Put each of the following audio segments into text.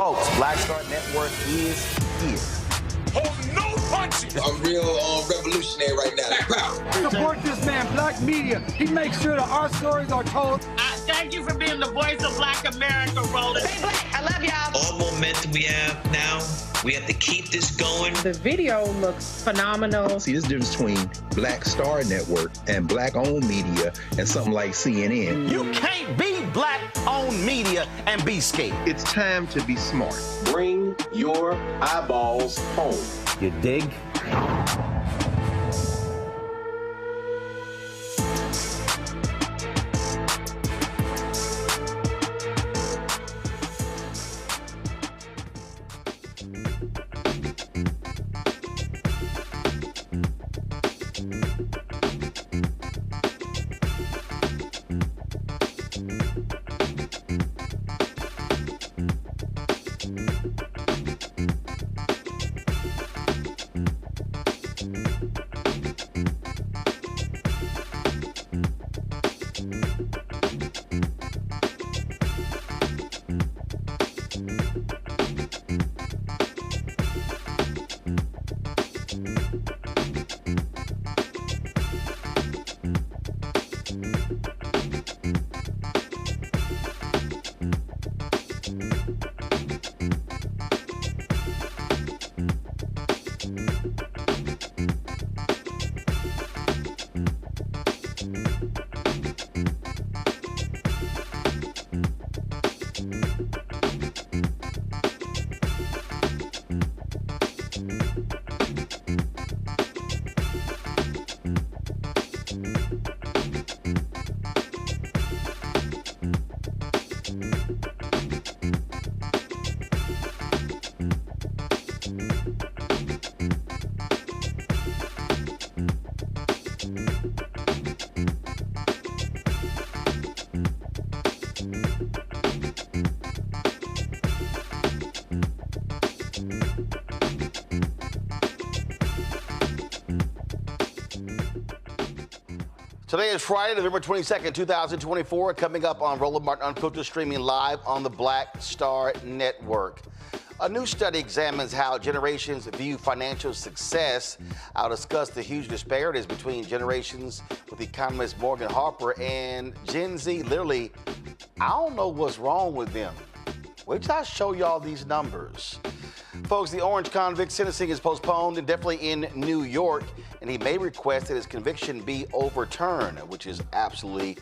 Folks, Blackstar Network is here. Hold no punches! I'm real revolutionary right now. Black power. Support this man, Black Media. He makes sure that our stories are told. Thank you for being the voice of Black America, Roland. Stay black. I love y'all. All momentum we have now, we have to keep this going. The video looks phenomenal. See, this difference between Blackstar Network and black-owned media and something like CNN. You can't be black-owned media and be scared. It's time to be smart. Bring your eyeballs home. You dig? Today is Friday, November 22nd, 2024. Coming up on Roland Martin Unfiltered, streaming live on the Blackstar Network. A new study examines how generations view financial success. I'll discuss the huge disparities between generations with economist Morgan Harper and Gen Z. Literally, I don't know what's wrong with them. Wait till I show y'all these numbers. Folks, the orange convict sentencing is postponed indefinitely in New York, and he may request that his conviction be overturned, which is absolutely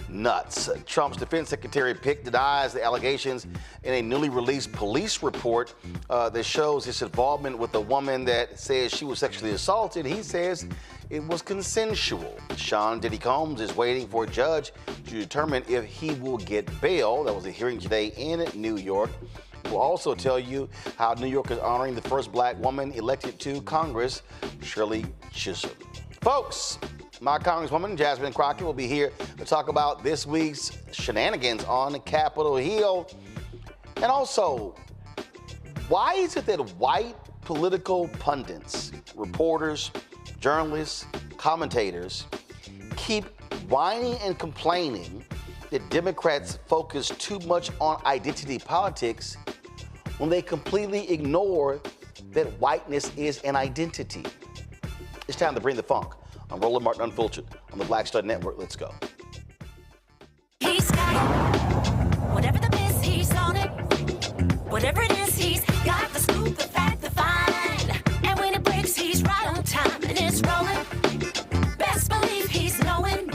nuts. Trump's defense secretary Pick denies the allegations in a newly released police report that shows his involvement with a woman that says she was sexually assaulted. He says it was consensual. Sean Diddy Combs is waiting for a judge to determine if he will get bail. That was a hearing today in New York. We'll also tell you how New York is honoring the first black woman elected to Congress, Shirley Chisholm. Folks, my congresswoman, Jasmine Crockett, will be here to talk about this week's shenanigans on Capitol Hill. And also, why is it that white political pundits, reporters, journalists, commentators keep whining and complaining that Democrats focus too much on identity politics when they completely ignore that whiteness is an identity? It's time to bring the funk on Roland Martin Unfiltered on the Blackstar Network. Let's go. He's got it. Whatever the biz, he's on it. Whatever it is, he's got the scoop, the fact, the find. And when it breaks, he's right on time and it's rolling. Best believe he's knowing.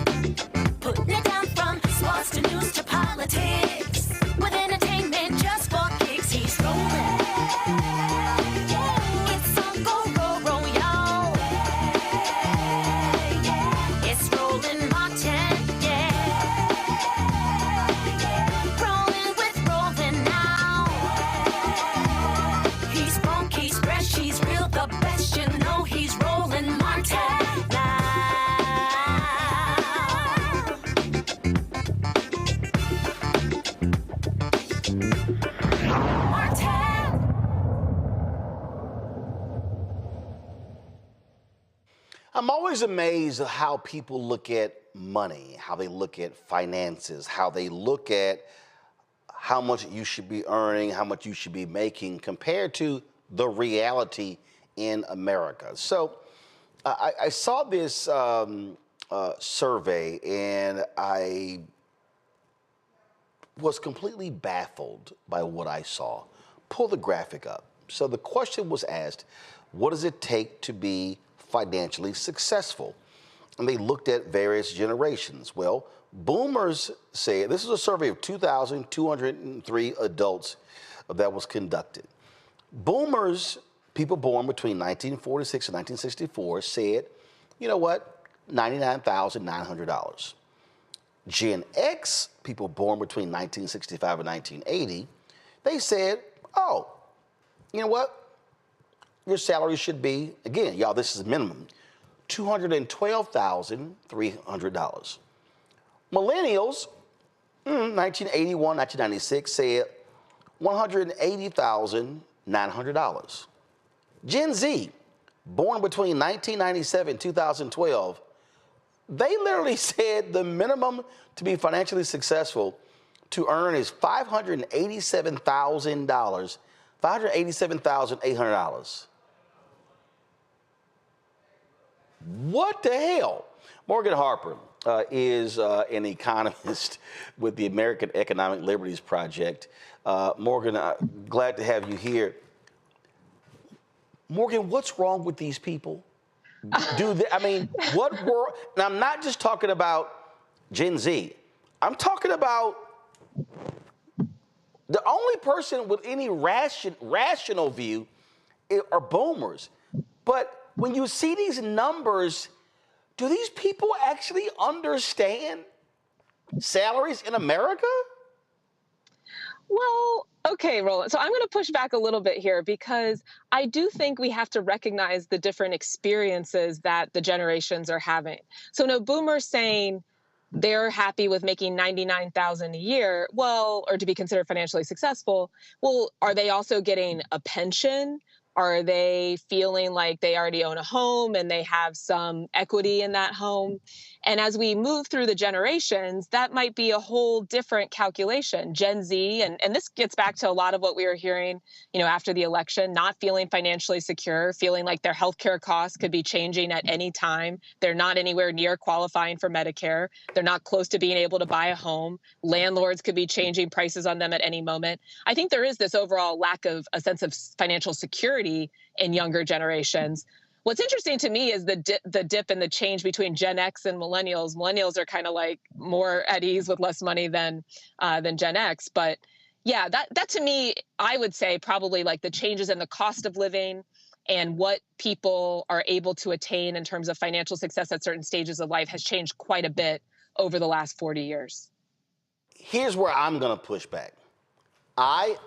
Putting it down from sports to news to politics. With entertainment just for kicks, he's rolling. It's on go, roll, y'all. It's Roland Martin, rolling with Roland now. He's funk, he's fresh, he's real, the best, you know he's Roland Martin now. I'm always amazed at how people look at money, how they look at finances, how they look at how much you should be earning, how much you should be making compared to the reality in America. So I saw this survey and I was completely baffled by what I saw. Pull the graphic up. So the question was asked, what does it take to be financially successful? And they looked at various generations. Well, boomers say, this is a survey of 2,203 adults that was conducted. Boomers, people born between 1946 and 1964, said, you know what, $99,900. Gen X, people born between 1965 and 1980, they said, oh, you know what, your salary should be, again, y'all, this is minimum, $212,300. Millennials, 1981, 1996, said $180,900. Gen Z, born between 1997 and 2012, they literally said the minimum to be financially successful to earn is $587,000, $587,800. What the hell? Morgan Harper is an economist with the American Economic Liberties Project. Morgan, glad to have you here. Morgan, what's wrong with these people? What were, and I'm not just talking about Gen Z. I'm talking about the only person with any rational view are boomers. But when you see these numbers, do these people actually understand salaries in America? Well, okay, Roland. So I'm going to push back a little bit here because I do think we have to recognize the different experiences that the generations are having. So no boomers saying they're happy with making $99,000 a year, well, or to be considered financially successful. Well, are they also getting a pension? Are they feeling like they already own a home and they have some equity in that home? And as we move through the generations, that might be a whole different calculation. Gen Z, and this gets back to a lot of what we were hearing, after the election, not feeling financially secure, feeling like their healthcare costs could be changing at any time. They're not anywhere near qualifying for Medicare. They're not close to being able to buy a home. Landlords could be changing prices on them at any moment. I think there is this overall lack of a sense of financial security in younger generations. What's interesting to me is the dip and the change between Gen X and millennials. Millennials are kind of like more at ease with less money than Gen X. But yeah, that to me, I would say probably like the changes in the cost of living and what people are able to attain in terms of financial success at certain stages of life has changed quite a bit over the last 40 years. Here's where I'm going to push back. I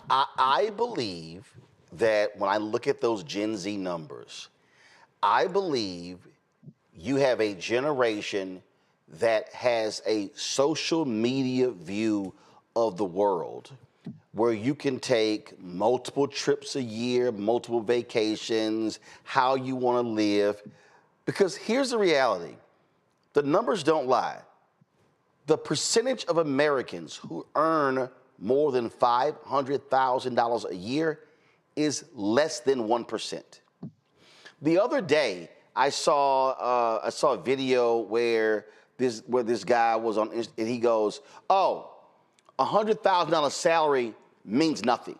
believe that when I look at those Gen Z numbers, I believe you have a generation that has a social media view of the world where you can take multiple trips a year, multiple vacations, how you want to live. Because here's the reality. The numbers don't lie. The percentage of Americans who earn more than $500,000 a year is less than 1%. The other day, I saw a video where this guy was on, and he goes, "Oh, $100,000 salary means nothing,"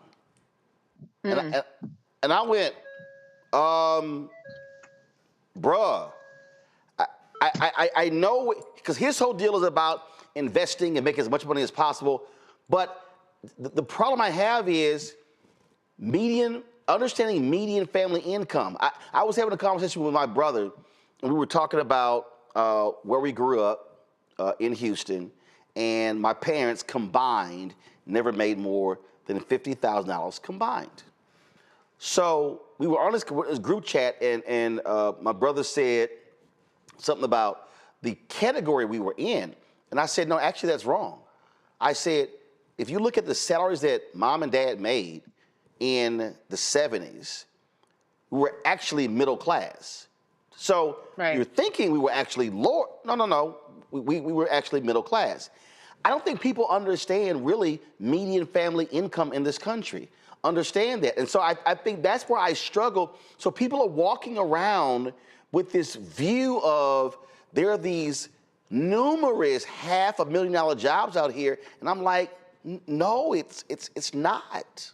and I went, bruh, I know, because his whole deal is about investing and making as much money as possible, but the problem I have is understanding median family income. I was having a conversation with my brother, and we were talking about where we grew up in Houston, and my parents combined never made more than $50,000 combined. So we were on this group chat, and my brother said something about the category we were in, and I said, no, actually that's wrong. I said, if you look at the salaries that mom and dad made in the 70s, we were actually middle class. So You're thinking we were actually lower. No. We were actually middle class. I don't think people understand really median family income in this country. Understand that. And so I think that's where I struggle. So people are walking around with this view of there are these numerous $500,000 jobs out here. And I'm like, no, it's not.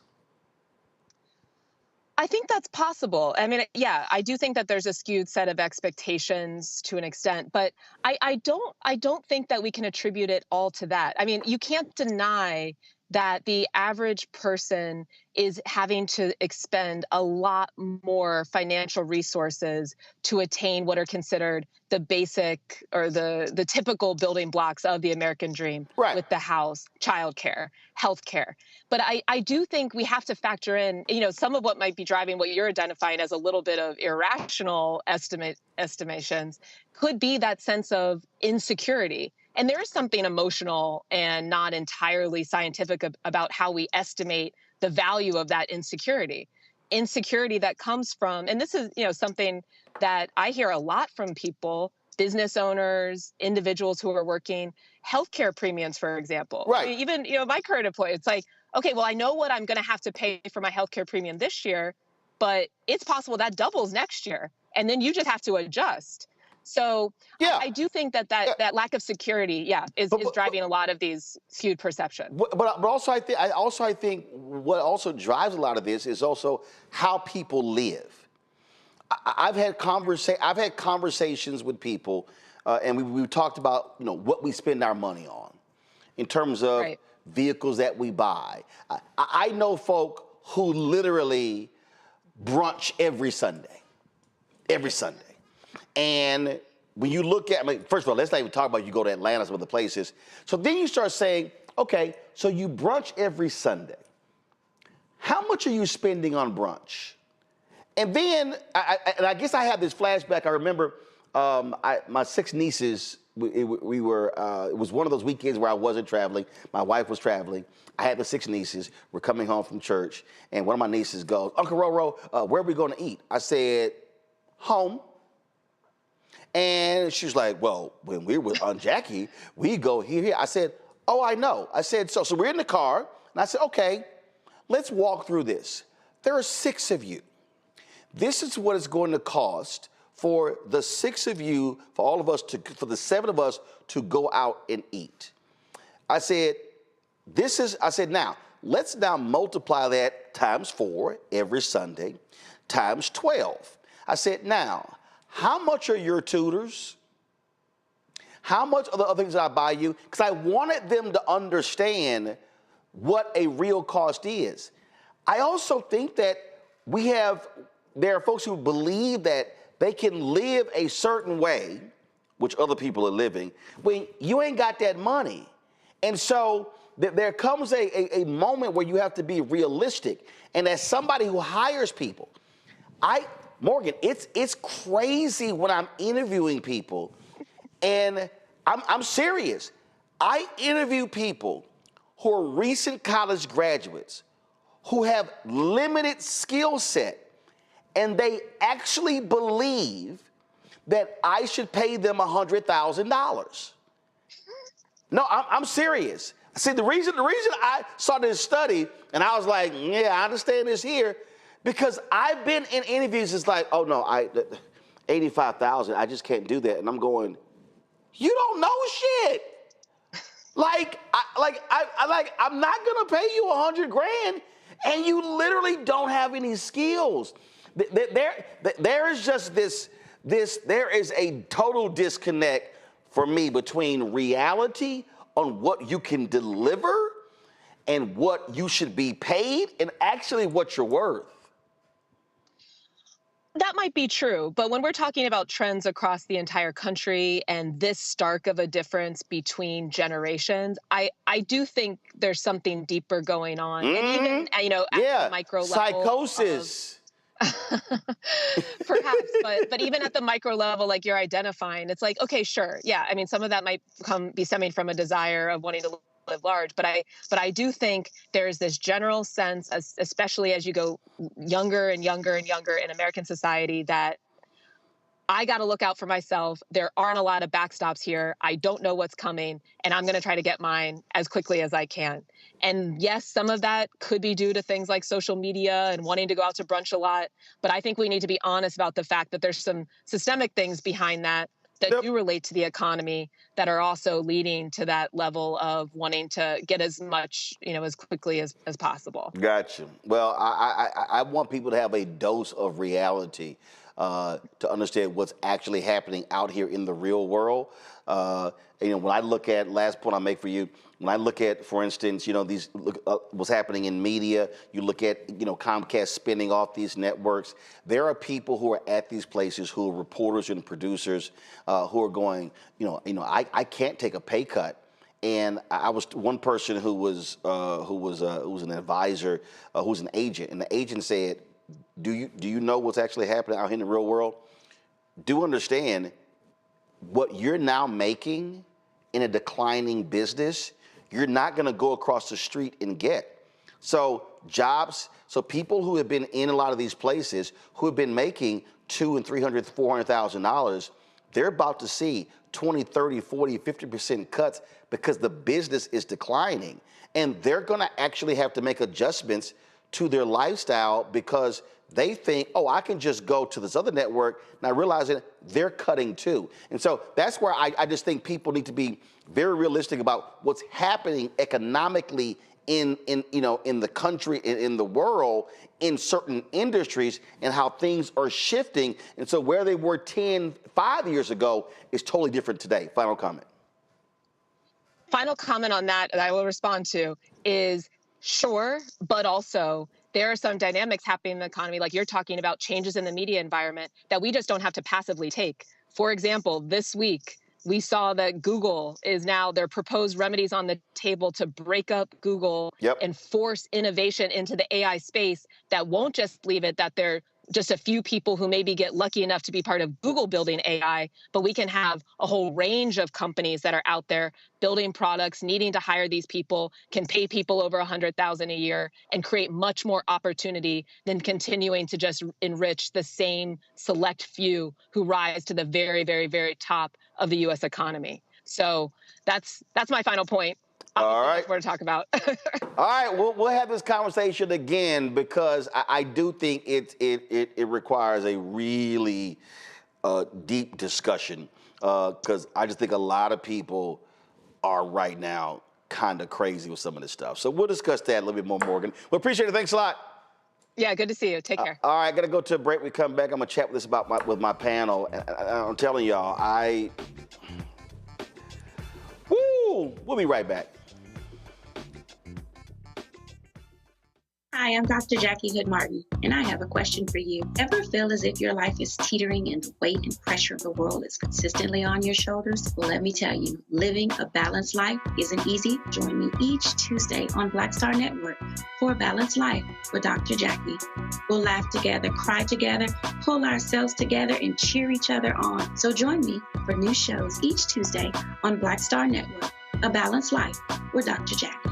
I think that's possible. I mean, yeah, I do think that there's a skewed set of expectations to an extent, but I don't think that we can attribute it all to that. I mean, you can't deny that the average person is having to expend a lot more financial resources to attain what are considered the basic or the typical building blocks of the American dream, right, with the house, childcare, healthcare. But I do think we have to factor in, some of what might be driving what you're identifying as a little bit of irrational estimations could be that sense of insecurity. And there is something emotional and not entirely scientific about how we estimate the value of that insecurity that comes from, and this is, something that I hear a lot from people, business owners, individuals who are working, healthcare premiums, for example. Right. I mean, even, my current employer, it's like, okay, well, I know what I'm going to have to pay for my healthcare premium this year, but it's possible that doubles next year. And then you just have to adjust. So yeah. I do think that lack of security, is driving a lot of these skewed perceptions. But also I think what also drives a lot of this is also how people live. I've had conversations with people, and we talked about what we spend our money on, in terms of vehicles that we buy. I know folk who literally brunch every Sunday. And when you look at, first of all, let's not even talk about you go to Atlanta, some other places. So then you start saying, okay, so you brunch every Sunday. How much are you spending on brunch? And then, I guess I have this flashback. I remember my 6 nieces, it was one of those weekends where I wasn't traveling. My wife was traveling. I had the 6 nieces. We're coming home from church. And one of my nieces goes, Uncle Roro, where are we going to eat? I said, home. And she's like, well, when we're with Aunt Jackie, we go here. I said, oh, I know. I said, so we're in the car. And I said, okay, let's walk through this. There are 6 of you. This is what it's going to cost for the 6 of you, for all of us for the 7 of us to go out and eat. I said, now, let's now multiply that times 4 every Sunday, times 12. I said, now, how much are your tutors? How much are the other things that I buy you? Because I wanted them to understand what a real cost is. I also think that there are folks who believe that they can live a certain way, which other people are living, when you ain't got that money. And so there comes a moment where you have to be realistic. And as somebody who hires people, Morgan, it's crazy when I'm interviewing people, and I'm serious. I interview people who are recent college graduates who have limited skill set, and they actually believe that I should pay them $100,000. No, I'm serious. See, the reason I saw this study, and I was like, yeah, I understand this here, because I've been in interviews, it's like, oh no, $85,000, I just can't do that. And I'm going, you don't know shit. I'm not gonna pay you $100,000, and you literally don't have any skills. There is just there is a total disconnect for me between reality on what you can deliver and what you should be paid and actually what you're worth. That might be true, but when we're talking about trends across the entire country and this stark of a difference between generations, I do think there's something deeper going on. And even, at the micro level. Psychosis. Perhaps, but even at the micro level, like you're identifying, it's like, okay, sure. Yeah, I mean, some of that might be stemming from a desire of wanting to live large, but I do think there's this general sense, especially as you go younger and younger and younger in American society, that I got to look out for myself. There aren't a lot of backstops here. I don't know what's coming, and I'm going to try to get mine as quickly as I can. And yes, some of that could be due to things like social media and wanting to go out to brunch a lot. But I think we need to be honest about the fact that there's some systemic things behind that do relate to the economy that are also leading to that level of wanting to get as much, as quickly as possible. Gotcha. Well, I want people to have a dose of reality to understand what's actually happening out here in the real world. When I look at, last point I'll make for you, when I look at, for instance, what's happening in media, you look at, Comcast spinning off these networks. There are people who are at these places who are reporters and producers who are going, I can't take a pay cut. And I was one person who was an advisor, who's an agent, and the agent said, do you know what's actually happening out here in the real world? Do understand what you're now making in a declining business, you're not going to go across the street and get. So jobs, so people who have been in a lot of these places who have been making $200,000 and $300,000, $400,000, they're about to see 20, 30, 40, 50% cuts because the business is declining. And they're going to actually have to make adjustments to their lifestyle because they think, oh, I can just go to this other network, not realizing they're cutting too. And so that's where I just think people need to be very realistic about what's happening economically in the country, in the world, in certain industries, and how things are shifting. And so where they were 5 years ago is totally different today. Final comment. Final comment on that I will respond to is sure, but also there are some dynamics happening in the economy, like you're talking about changes in the media environment that we just don't have to passively take. For example, this week, we saw that Google is now, their proposed remedies on the table to break up Google and force innovation into the AI space that won't just leave it that they're just a few people who maybe get lucky enough to be part of Google building AI, but we can have a whole range of companies that are out there building products, needing to hire these people, can pay people over $100,000 a year and create much more opportunity than continuing to just enrich the same select few who rise to the very, very, very top of the U.S. economy. So that's my final point. All right. Much more to talk about. All right, we'll have this conversation again because I do think it requires a really deep discussion because I just think a lot of people are right now kind of crazy with some of this stuff. So we'll discuss that a little bit more, Morgan. We appreciate it. Thanks a lot. Yeah, good to see you. Take care. All right, I got to go to a break. We come back. I'm going to chat with this with my panel. And I'm telling y'all, we'll be right back. Hi, I'm Dr. Jackie Hood Martin, and I have a question for you. Ever feel as if your life is teetering and the weight and pressure of the world is consistently on your shoulders? Well, let me tell you, living a balanced life isn't easy. Join me each Tuesday on Blackstar Network for A Balanced Life with Dr. Jackie. We'll laugh together, cry together, pull ourselves together, and cheer each other on. So join me for new shows each Tuesday on Blackstar Network, A Balanced Life with Dr. Jackie.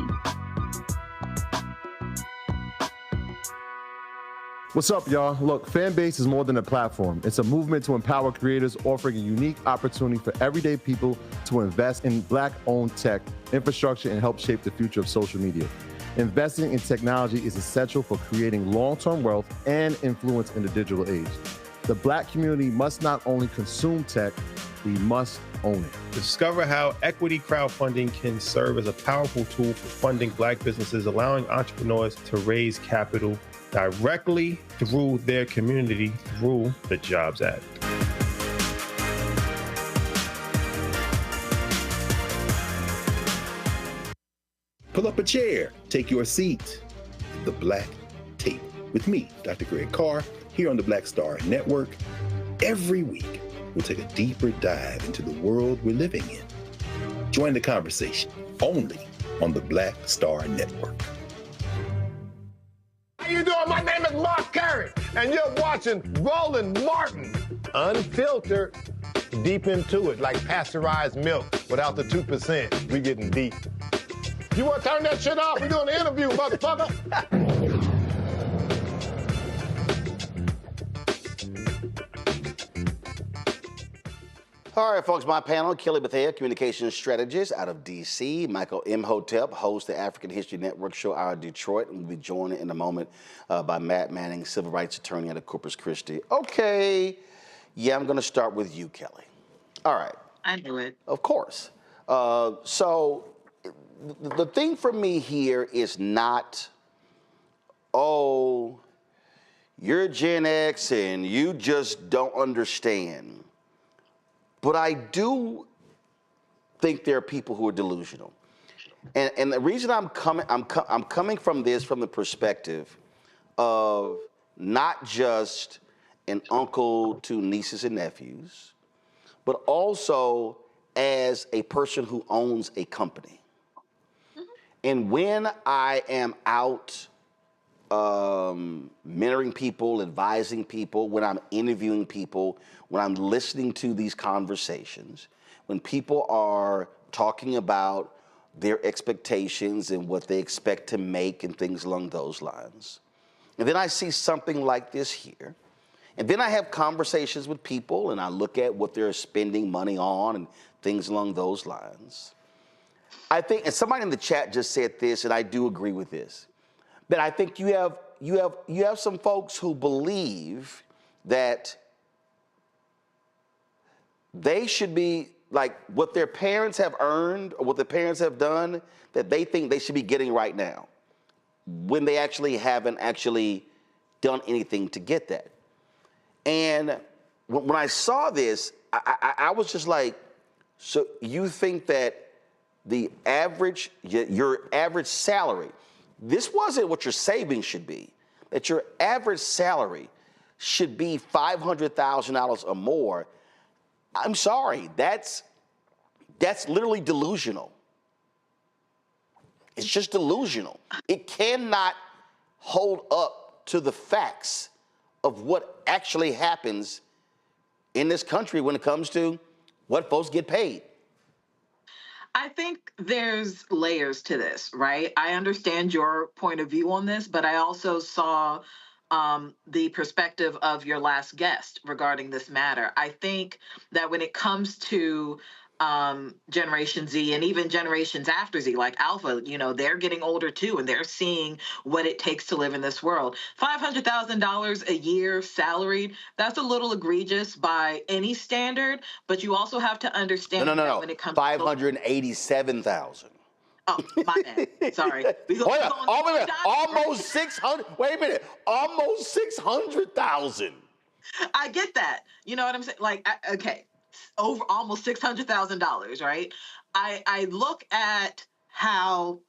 What's up, y'all? Look, Fanbase is more than a platform. It's a movement to empower creators, offering a unique opportunity for everyday people to invest in Black-owned tech, infrastructure, and help shape the future of social media. Investing in technology is essential for creating long-term wealth and influence in the digital age. The Black community must not only consume tech, we must own it. Discover how equity crowdfunding can serve as a powerful tool for funding Black businesses, allowing entrepreneurs to raise capital directly through their community through the Jobs Act. Pull up a chair, take your seat at the Black Table with me, Dr. Greg Carr, here on the Blackstar Network. Every week, we'll take a deeper dive into the world we're living in. Join the conversation only on the Blackstar Network. How you doing? My name is Mark Curry, and you're watching Roland Martin, unfiltered, deep into it, like pasteurized milk without the 2%. We getting deep. You want to turn that shit off? We're doing an interview, motherfucker. All right, folks, my panel, Kelly Bethea, communications strategist out of D.C., Michael Imhotep, host the African History Network show out of Detroit, and we'll be joined in a moment by Matt Manning, civil rights attorney out of Corpus Christi. Okay, yeah, I'm going to start with you, Kelly. All right. I knew it. Of course. So the thing for me here is not, oh, you're Gen X and you just don't understand. But I do think there are people who are delusional. And the reason I'm coming from this from the perspective of not just an uncle to nieces and nephews, but also as a person who owns a company. And when I am out mentoring people, advising people, when I'm interviewing people, when I'm listening to these conversations, when people are talking about their expectations and what they expect to make and things along those lines, and then I see something like this here, and then I have conversations with people and I look at what they're spending money on and things along those lines. I think, and somebody in the chat just said this, and I do agree with this, but I think you have some folks who believe that they should be, like, what their parents have earned or what their parents have done, that they think they should be getting right now, when they actually haven't actually done anything to get that. And when I saw this, I was just like, so you think that the average, your average salary, this wasn't what your savings should be, that your average salary should be $500,000 or more. I'm sorry, that's literally delusional. It's just delusional. It cannot hold up to the facts of what actually happens in this country when it comes to what folks get paid. I think there's layers to this, right? I understand your point of view on this, but I also saw the perspective of your last guest regarding this matter. I think that when it comes to Generation Z and even generations after Z, like Alpha, you know, they're getting older too, and they're seeing what it takes to live in this world. $500,000 a year salaried, that's a little egregious by any standard, but you also have to understand that when it comes to $587,000. Oh, my bad. Sorry. Almost 600. Wait a minute. Almost 600,000. I get that. You know what I'm saying? Like, okay. Over almost $600,000, right? I look at how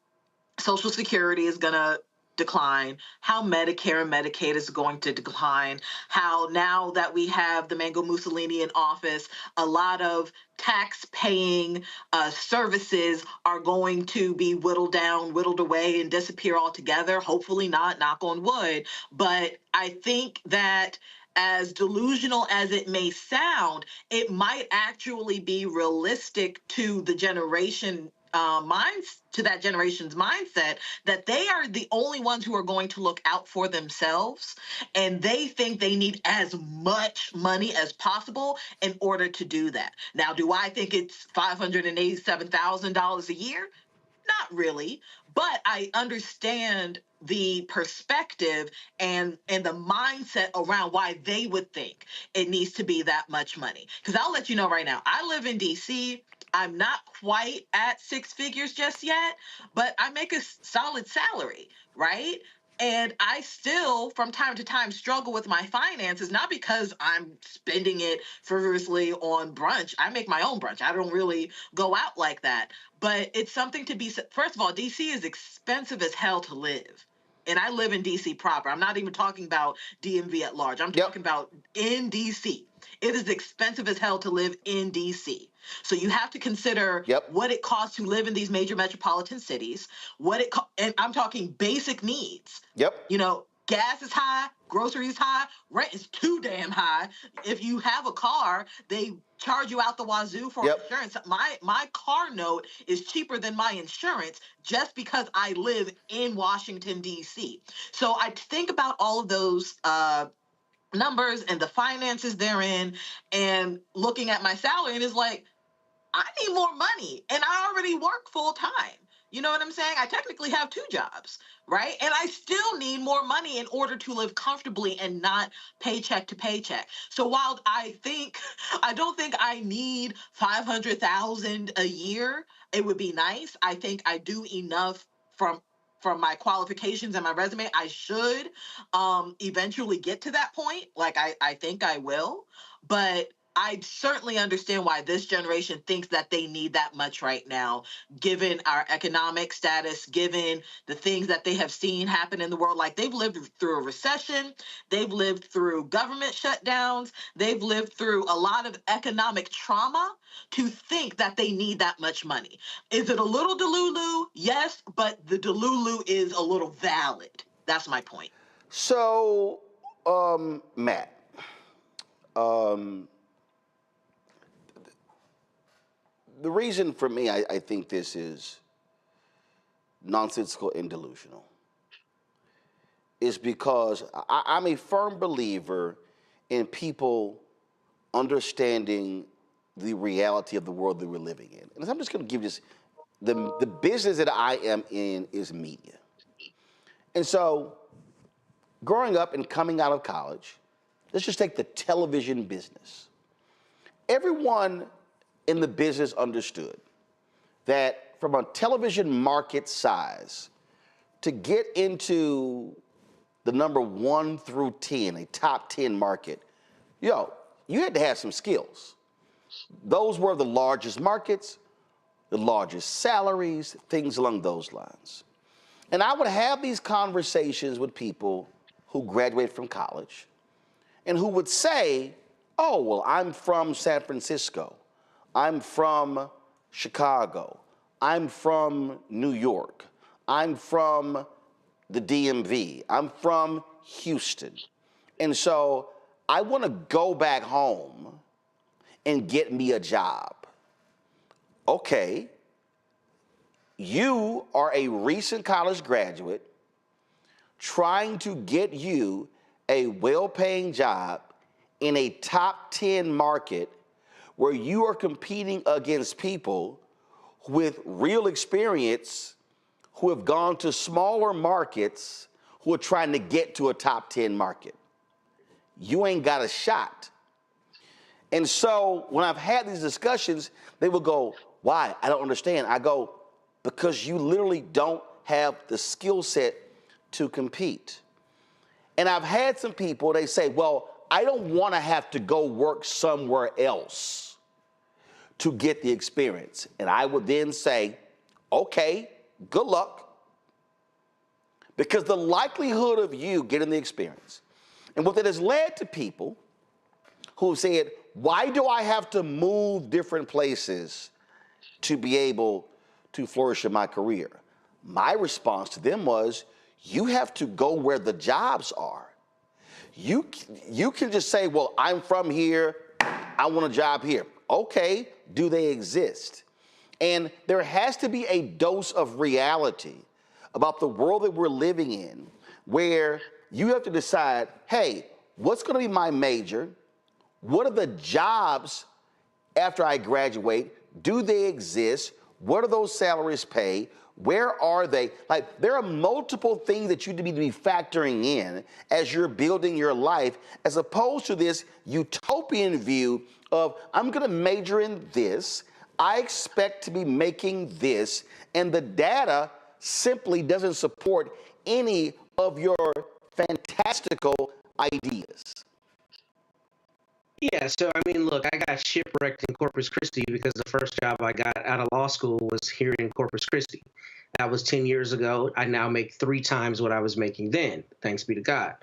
Social Security is going to decline, how Medicare and Medicaid is going to decline, how now that we have the Mango Mussolini in office, a lot of tax-paying services are going to be whittled down, whittled away, and disappear altogether. Hopefully not, knock on wood. But I think that as delusional as it may sound, it might actually be realistic to the generation to that generation's mindset, that they are the only ones who are going to look out for themselves, and they think they need as much money as possible in order to do that. Now, do I think it's $587,000 a year? Not really, but I understand the perspective and the mindset around why they would think it needs to be that much money. Because I'll let you know right now, I live in D.C., I'm not quite at six figures just yet, but I make a solid salary, right? And I still, from time to time, struggle with my finances, not because I'm spending it frivolously on brunch. I make my own brunch. I don't really go out like that. But it's something to be, first of all, D.C. is expensive as hell to live. And I live in D.C. proper. I'm not even talking about DMV at large. I'm talking about in D.C. It is expensive as hell to live in D.C. So you have to consider what it costs to live in these major metropolitan cities, and I'm talking basic needs. You know, gas is high, groceries high, rent is too damn high. If you have a car, they charge you out the wazoo for insurance. My car note is cheaper than my insurance just because I live in Washington, D.C. So I think about all of those numbers and the finances therein and looking at my salary, and it's like, I need more money and I already work full time. You know what I'm saying? I technically have 2 jobs, right? And I still need more money in order to live comfortably and not paycheck to paycheck. So while I don't think I need $500,000 a year, it would be nice. I think I do enough from my qualifications and my resume. I should eventually get to that point. Like I think I will, but I certainly understand why this generation thinks that they need that much right now, given our economic status, given the things that they have seen happen in the world. Like, they've lived through a recession, they've lived through government shutdowns, they've lived through a lot of economic trauma to think that they need that much money. Is it a little delulu? Yes, but the delulu is a little valid. That's my point. So, Matt, the reason for me, I think this is nonsensical and delusional is because I'm a firm believer in people understanding the reality of the world that we're living in. And I'm just going to give you this, the business that I am in is media. And so growing up and coming out of college, let's just take the television business. Everyone in the business understood that from a television market size, to get into the number 1 through 10, a top 10 market, you had to have some skills. Those were the largest markets, the largest salaries, things along those lines. And I would have these conversations with people who graduated from college and who would say, oh, well, I'm from San Francisco. I'm from Chicago. I'm from New York. I'm from the DMV. I'm from Houston. And so I want to go back home and get me a job. Okay, you are a recent college graduate trying to get you a well-paying job in a top 10 market where you are competing against people with real experience who have gone to smaller markets who are trying to get to a top 10 market. You ain't got a shot. And so when I've had these discussions, they will go, why? I don't understand. I go, because you literally don't have the skill set to compete. And I've had some people, they say, well, I don't want to have to go work somewhere else to get the experience. And I would then say, okay, good luck. Because the likelihood of you getting the experience, and what that has led to people who said, why do I have to move different places to be able to flourish in my career? My response to them was, you have to go where the jobs are. You can just say, well, I'm from here, I want a job here. Okay, do they exist? And there has to be a dose of reality about the world that we're living in, where you have to decide, hey, what's going to be my major? What are the jobs after I graduate? Do they exist? What do those salaries pay? Where are they? Like, there are multiple things that you need to be factoring in as you're building your life, as opposed to this utopian view of, I'm going to major in this, I expect to be making this, and the data simply doesn't support any of your fantastical ideas. Yeah, so I mean, look, I got shipwrecked in Corpus Christi because the first job I got out of law school was here in Corpus Christi. That was 10 years ago. I now make 3 times what I was making then, thanks be to God.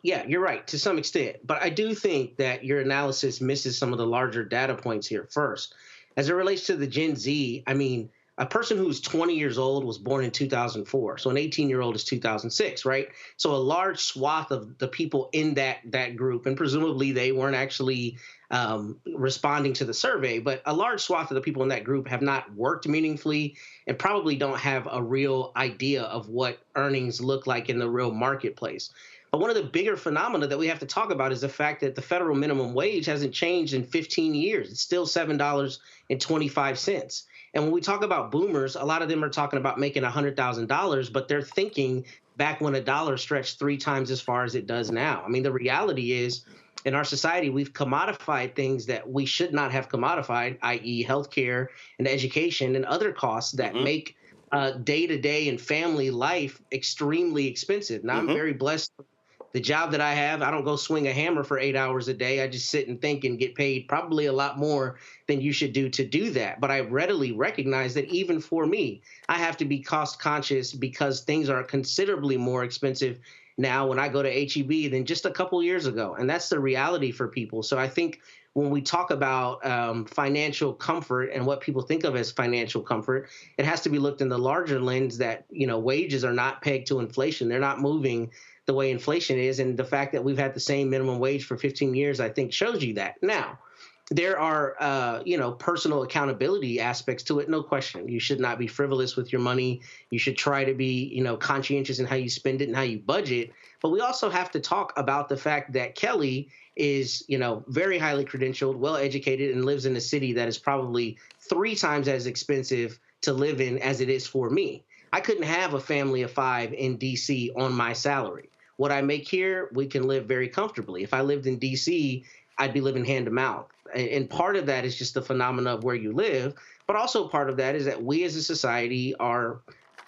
Yeah, you're right, to some extent. But I do think that your analysis misses some of the larger data points here first. As it relates to the Gen Z, I mean, A person who's 20 years old was born in 2004. So an 18-year-old is 2006, right? So a large swath of the people in that group, and presumably they weren't actually responding to the survey, but a large swath of the people in that group have not worked meaningfully and probably don't have a real idea of what earnings look like in the real marketplace. But one of the bigger phenomena that we have to talk about is the fact that the federal minimum wage hasn't changed in 15 years. It's still $7.25. And when we talk about boomers, a lot of them are talking about making $100,000, but they're thinking back when a dollar stretched 3 times as far as it does now. I mean, the reality is in our society, we've commodified things that we should not have commodified, i.e. healthcare and education and other costs that make day-to-day and family life extremely expensive. Now, I'm very blessed. The job that I have, I don't go swing a hammer for 8 hours a day. I just sit and think and get paid probably a lot more than you should do to do that. But I readily recognize that even for me, I have to be cost conscious because things are considerably more expensive now when I go to HEB than just a couple years ago. And that's the reality for people. So I think when we talk about financial comfort and what people think of as financial comfort, it has to be looked in the larger lens that, you know, wages are not pegged to inflation. They're not moving the way inflation is. And the fact that we've had the same minimum wage for 15 years, I think, shows you that. Now, there are, personal accountability aspects to it, no question. You should not be frivolous with your money. You should try to be, conscientious in how you spend it and how you budget. But we also have to talk about the fact that Kelly is, very highly credentialed, well-educated, and lives in a city that is probably 3 times as expensive to live in as it is for me. I couldn't have a family of 5 in D.C. on my salary. What I make here, we can live very comfortably. If I lived in D.C., I'd be living hand to mouth. And part of that is just the phenomena of where you live. But also part of that is that we as a society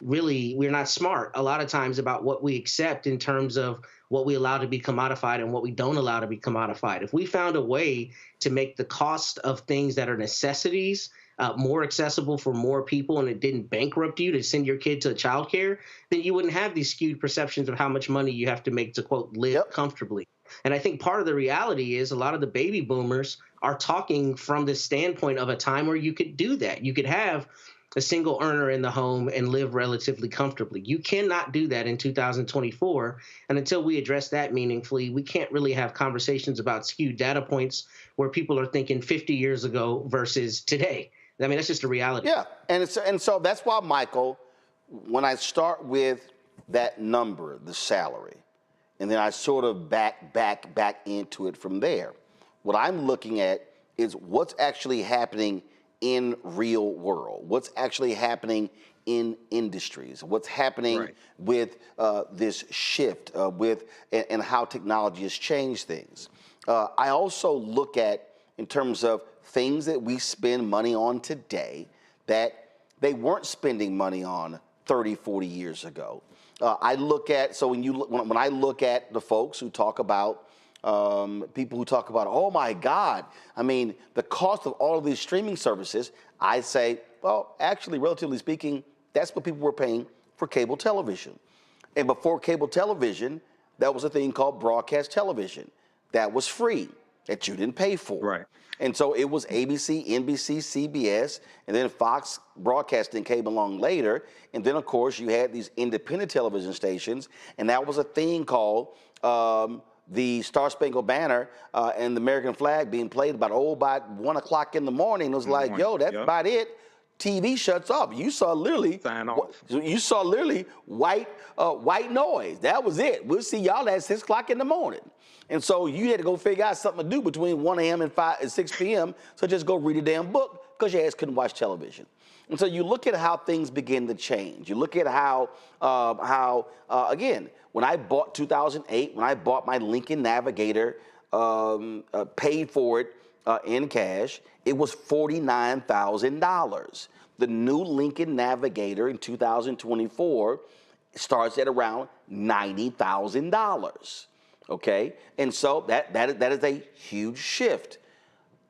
we're not smart a lot of times about what we accept in terms of what we allow to be commodified and what we don't allow to be commodified. If we found a way to make the cost of things that are necessities more accessible for more people, and it didn't bankrupt you to send your kid to childcare, then you wouldn't have these skewed perceptions of how much money you have to make to, quote, live comfortably. And I think part of the reality is a lot of the baby boomers are talking from the standpoint of a time where you could do that. You could have a single earner in the home and live relatively comfortably. You cannot do that in 2024. And until we address that meaningfully, we can't really have conversations about skewed data points where people are thinking 50 years ago versus today. I mean, that's just a reality. Yeah, and so that's why, Michael, when I start with that number, the salary, and then I sort of back into it from there, what I'm looking at is what's actually happening in real world, what's actually happening in industries, what's happening with this shift and how technology has changed things. I also look at, in terms of things that we spend money on today that they weren't spending money on 30, 40 years ago. I look at, so when I look at the folks who talk about, people who talk about, oh my God, I mean, the cost of all of these streaming services, I say, well, actually, relatively speaking, that's what people were paying for cable television. And before cable television, that was a thing called broadcast television. That was free, that you didn't pay for. Right. And so it was ABC, NBC, CBS, and then Fox Broadcasting came along later. And then, of course, you had these independent television stations, and that was a thing called the Star Spangled Banner and the American flag being played about, by 1 o'clock in the morning. It was like, yo, that's about it. TV shuts off. You saw literally white noise. That was it. We'll see y'all at 6 o'clock in the morning. And so you had to go figure out something to do between 1 a.m. and 6 p.m. So just go read a damn book because your ass couldn't watch television. And so you look at how things begin to change. You look at how again, when I bought 2008, when I bought my Lincoln Navigator, paid for it in cash, it was $49,000. The new Lincoln Navigator in 2024 starts at around $90,000. Okay, and so that is a huge shift.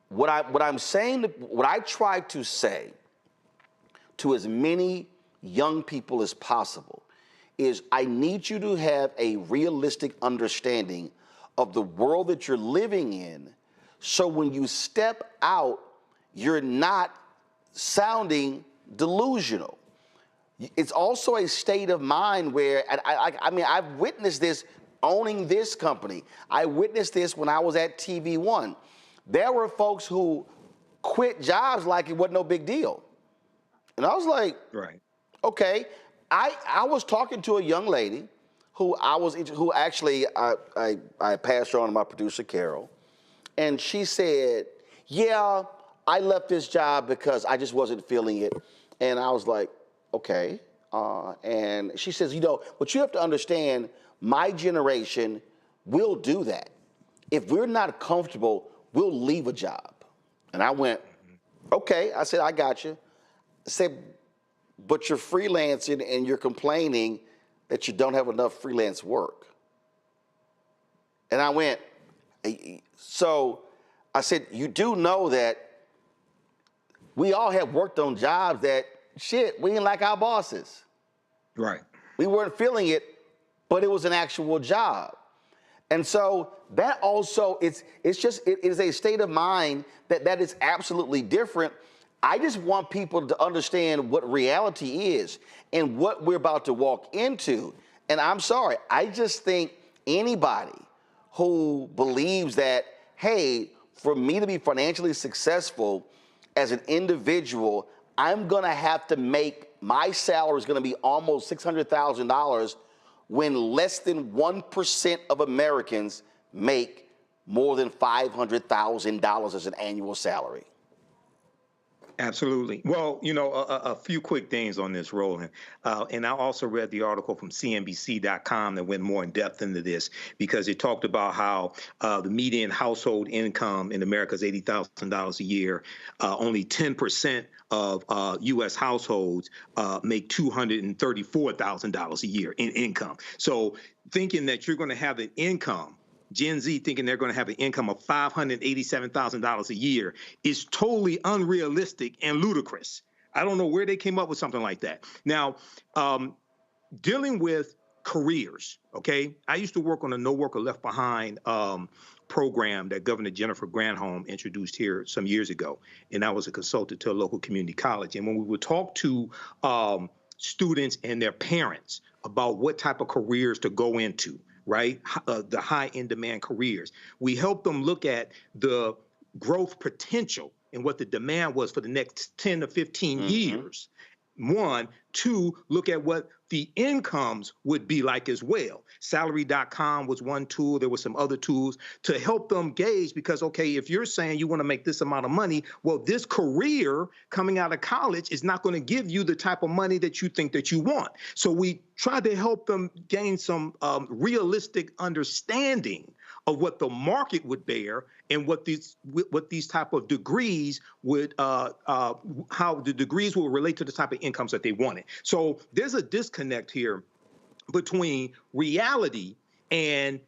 What I'm saying, what I try to say to as many young people as possible is I need you to have a realistic understanding of the world that you're living in, so when you step out, you're not sounding delusional. It's also a state of mind where, I mean, I've witnessed this owning this company. I witnessed this when I was at TV One. There were folks who quit jobs like it wasn't no big deal. And I was like, right. Okay. I was talking to a young lady who actually I passed her on to my producer, Carol. And she said, yeah, I left this job because I just wasn't feeling it. And I was like, okay. And she says, but you have to understand, my generation will do that. If we're not comfortable, we'll leave a job. And I went, okay. I said, I got you. I said, but you're freelancing and you're complaining that you don't have enough freelance work. And I went, so I said, you do know that we all have worked on jobs that, we didn't like our bosses. Right. We weren't feeling it, but it was an actual job. And so that also, it is a state of mind that is absolutely different. I just want people to understand what reality is and what we're about to walk into. And I'm sorry, I just think anybody who believes that, hey, for me to be financially successful as an individual, I'm gonna have to my salary is gonna be almost $600,000 when less than 1% of Americans make more than $500,000 as an annual salary. Absolutely. Well, a few quick things on this, Roland. And I also read the article from CNBC.com that went more in depth into this, because it talked about how the median household income in America is $80,000 a year. Only 10% of U.S. households make $234,000 a year in income. So thinking that you're going to have an income, Gen Z thinking they're going to have an income of $587,000 a year is totally unrealistic and ludicrous. I don't know where they came up with something like that. Now, dealing with careers, okay? I used to work on a No Worker Left Behind program that Governor Jennifer Granholm introduced here some years ago, and I was a consultant to a local community college. And when we would talk to students and their parents about what type of careers to go into, right? The high in demand careers. We help them look at the growth potential and what the demand was for the next 10 to 15 years. One, two, look at what the incomes would be like as well. Salary.com was one tool. There were some other tools to help them gauge, because, okay, if you're saying you want to make this amount of money, well, this career coming out of college is not going to give you the type of money that you think that you want. So we try to help them gain some realistic understanding of what the market would bear and what these type of degrees would, how the degrees will relate to the type of incomes that they wanted. So there's a disconnect here between reality and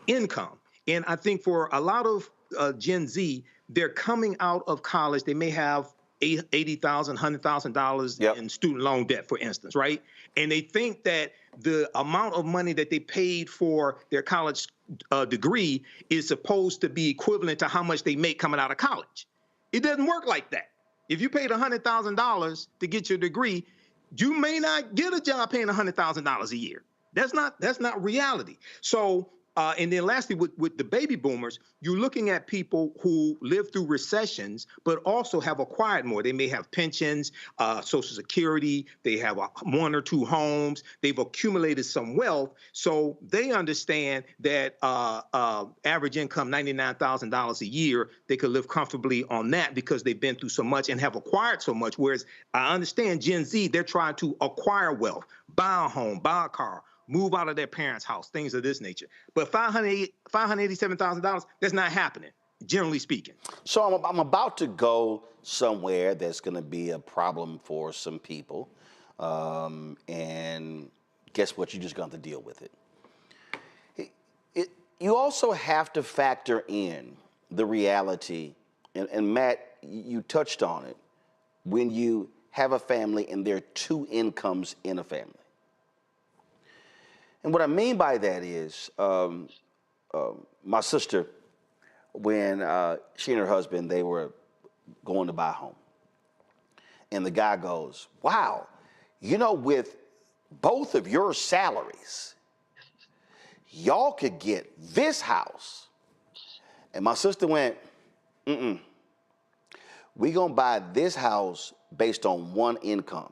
income. And I think for a lot of Gen Z, they're coming out of college, they may have $80,000, $100,000 in student loan debt, for instance, right? And they think that the amount of money that they paid for their college degree is supposed to be equivalent to how much they make coming out of college. It doesn't work like that. If you paid $100,000 to get your degree, you may not get a job paying $100,000 a year. That's not reality. So, and then lastly, with the baby boomers, you're looking at people who live through recessions, but also have acquired more. They may have pensions, Social Security, they have one or two homes, they've accumulated some wealth. So they understand that average income, $99,000 a year, they could live comfortably on that because they've been through so much and have acquired so much. Whereas I understand Gen Z, they're trying to acquire wealth, buy a home, buy a car, move out of their parents' house, things of this nature. But $587,000, that's not happening, generally speaking. So I'm about to go somewhere that's going to be a problem for some people. And guess what? You're just going to have to deal with it. You also have to factor in the reality, and Matt, you touched on it, when you have a family and there are two incomes in a family. And what I mean by that is, my sister, when she and her husband, they were going to buy a home. And the guy goes, wow, with both of your salaries, y'all could get this house. And my sister went, we gonna buy this house based on one income.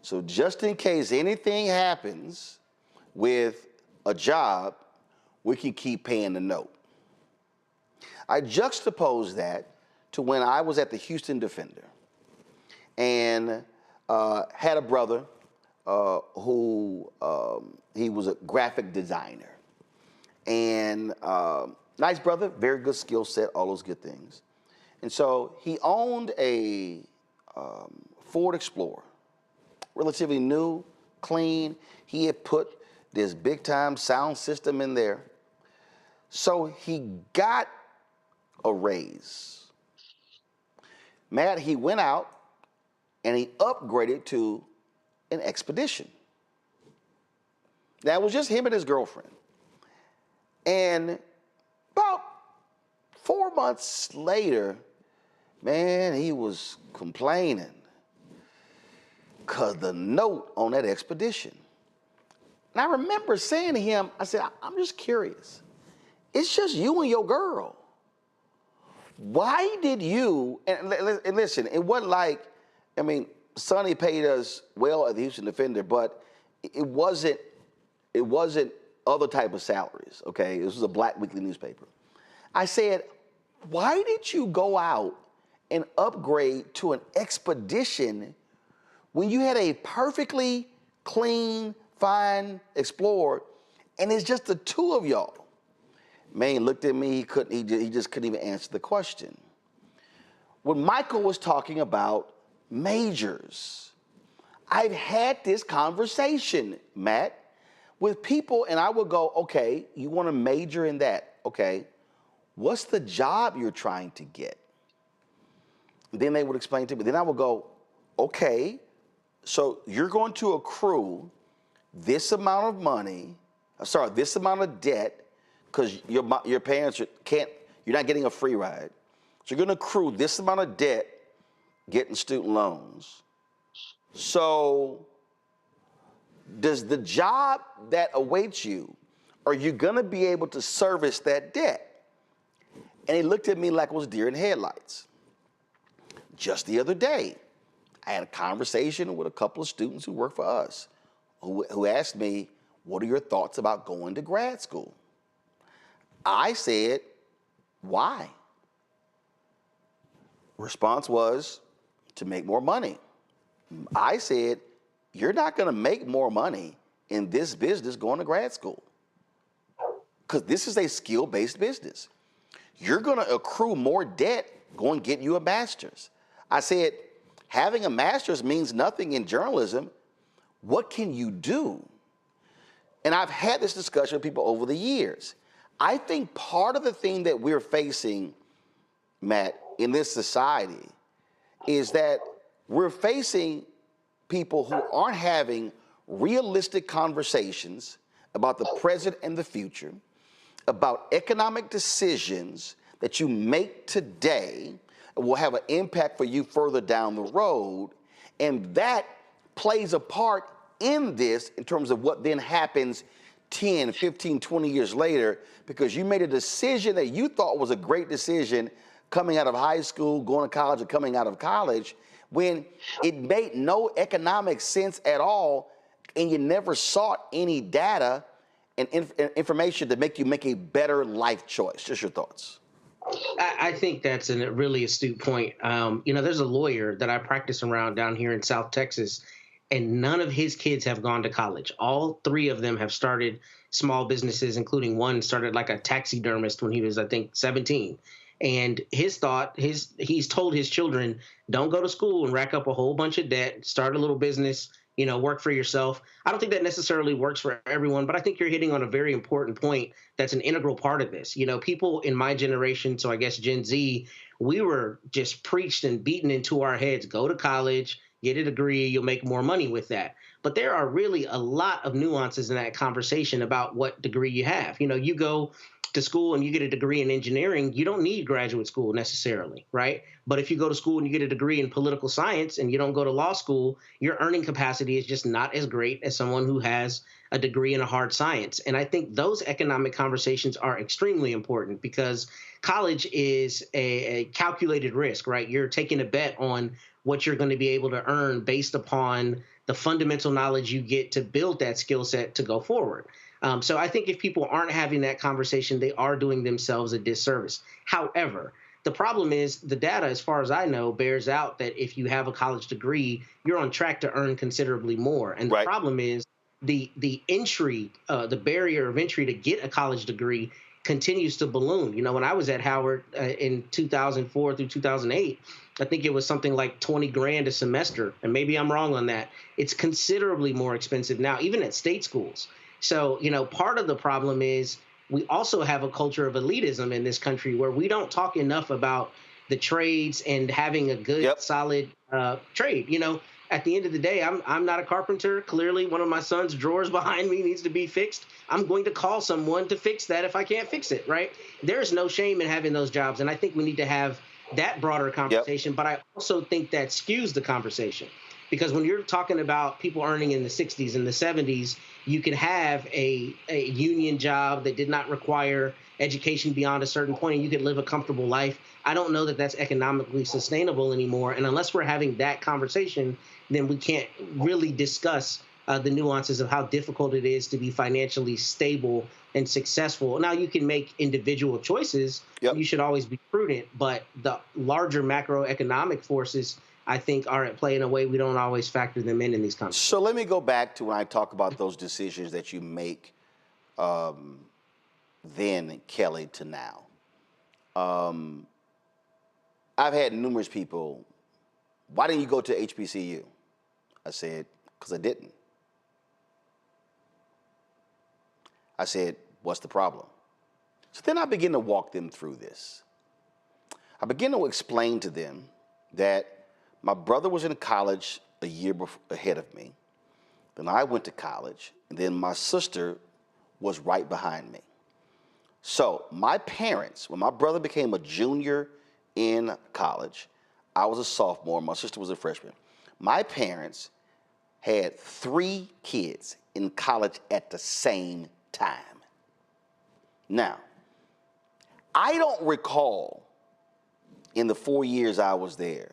So just in case anything happens with a job, we can keep paying the note. I juxtapose that to when I was at the Houston Defender and had a brother who he was a graphic designer. And nice brother, very good skill set, all those good things. And so he owned a Ford Explorer, relatively new, clean. He had put this big time sound system in there. So he got a raise. Matt, he went out and he upgraded to an Expedition. That was just him and his girlfriend. And about 4 months later, man, he was complaining because the note on that Expedition. And I remember saying to him, I said, I'm just curious. It's just you and your girl. Why did you, and listen, it wasn't like, Sonny paid us well at the Houston Defender, but it wasn't other type of salaries, okay? This was a black weekly newspaper. I said, why did you go out and upgrade to an Expedition when you had a perfectly clean, fine Explorer, and it's just the two of y'all? Man, he looked at me, he just couldn't even answer the question. When Michael was talking about majors, I've had this conversation, Matt, with people, and I would go, okay, you want to major in that, okay, what's the job you're trying to get? Then they would explain to me, then I would go, okay, so you're going to accrue this amount of money, this amount of debt, because your parents you're not getting a free ride. So you're going to accrue this amount of debt getting student loans. So does the job that awaits you, are you going to be able to service that debt? And he looked at me like it was deer in headlights. Just the other day, I had a conversation with a couple of students who work for us who asked me, what are your thoughts about going to grad school? I said, why? Response was, to make more money. I said, you're not going to make more money in this business going to grad school, because this is a skill-based business. You're going to accrue more debt going to get you a master's. I said, having a master's means nothing in journalism. What can you do? And I've had this discussion with people over the years. I think part of the thing that we're facing, Matt, in this society is that we're facing people who aren't having realistic conversations about the present and the future, about economic decisions that you make today will have an impact for you further down the road. And that plays a part in this in terms of what then happens 10, 15, 20 years later, because you made a decision that you thought was a great decision coming out of high school, going to college, or coming out of college, when it made no economic sense at all, and you never sought any data and information to make you make a better life choice. Just your thoughts. I think that's a really astute point. There's a lawyer that I practice around down here in South Texas, and none of his kids have gone to college. All three of them have started small businesses, including one started like a taxidermist when he was, I think, 17. And he's told his children, don't go to school and rack up a whole bunch of debt, start a little business, work for yourself. I don't think that necessarily works for everyone, but I think you're hitting on a very important point that's an integral part of this. People in my generation, so I guess Gen Z, we were just preached and beaten into our heads, go to college, get a degree, you'll make more money with that. But there are really a lot of nuances in that conversation about what degree you have. You go to school and you get a degree in engineering, you don't need graduate school necessarily, right? But if you go to school and you get a degree in political science and you don't go to law school, your earning capacity is just not as great as someone who has a degree in a hard science. And I think those economic conversations are extremely important because college is a calculated risk, right? You're taking a bet on what you're going to be able to earn based upon the fundamental knowledge you get to build that skill set to go forward. So I think if people aren't having that conversation, they are doing themselves a disservice. However, the problem is the data, as far as I know, bears out that if you have a college degree, you're on track to earn considerably more. And the problem is the entry, the barrier of entry to get a college degree continues to balloon. You know, when I was at Howard in 2004 through 2008, I think it was something like 20 grand a semester. And maybe I'm wrong on that. It's considerably more expensive now, even at state schools. So, you know, part of the problem is we also have a culture of elitism in this country where we don't talk enough about the trades and having a good, solid trade. You know, at the end of the day, I'm not a carpenter. Clearly, one of my son's drawers behind me needs to be fixed. I'm going to call someone to fix that if I can't fix it, right? There's no shame in having those jobs. And I think we need to have that broader conversation. But I also think that skews the conversation. Because when you're talking about people earning in the 60s and the 70s, you can have a union job that did not require education beyond a certain point, and you could live a comfortable life. I don't know that that's economically sustainable anymore. And unless we're having that conversation, then we can't really discuss the nuances of how difficult it is to be financially stable and successful. Now, you can make individual choices. You should always be prudent. But the larger macroeconomic forces, I think, are at play in a way we don't always factor them in these conversations. So let me go back to when I talk about those decisions that you make then, Kelly, to now. I've had numerous people, why didn't you go to HBCU? I said, because I didn't. I said, what's the problem? So then I begin to walk them through this. I begin to explain to them that my brother was in college a year ahead of me. Then I went to college, and then my sister was right behind me. So my parents, when my brother became a junior in college, I was a sophomore, my sister was a freshman. My parents had 3 kids in college at the same time. Now, I don't recall in the 4 years I was there,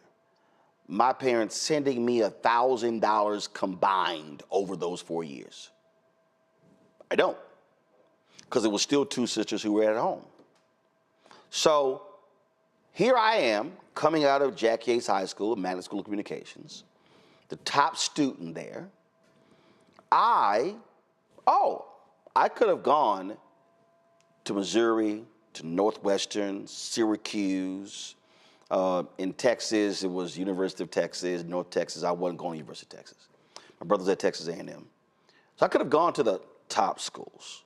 my parents sending me $1,000 combined over those 4 years. I don't, because it was still 2 sisters who were at home. So here I am coming out of Jack Yates High School, Magnet School of Communications, the top student there. I could have gone to Missouri, to Northwestern, Syracuse. In Texas, it was University of Texas, North Texas. I wasn't going to University of Texas. My brother's at Texas A&M. So I could have gone to the top schools.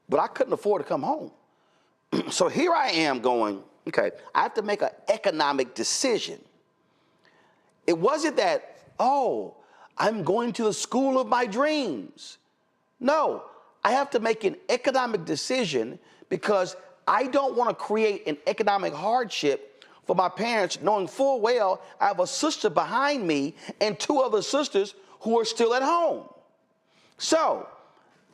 But I couldn't afford to come home. So here I am going, okay, I have to make an economic decision. It wasn't that, I'm going to the school of my dreams. No, I have to make an economic decision because I don't want to create an economic hardship for my parents, knowing full well I have a sister behind me and 2 other sisters who are still at home. So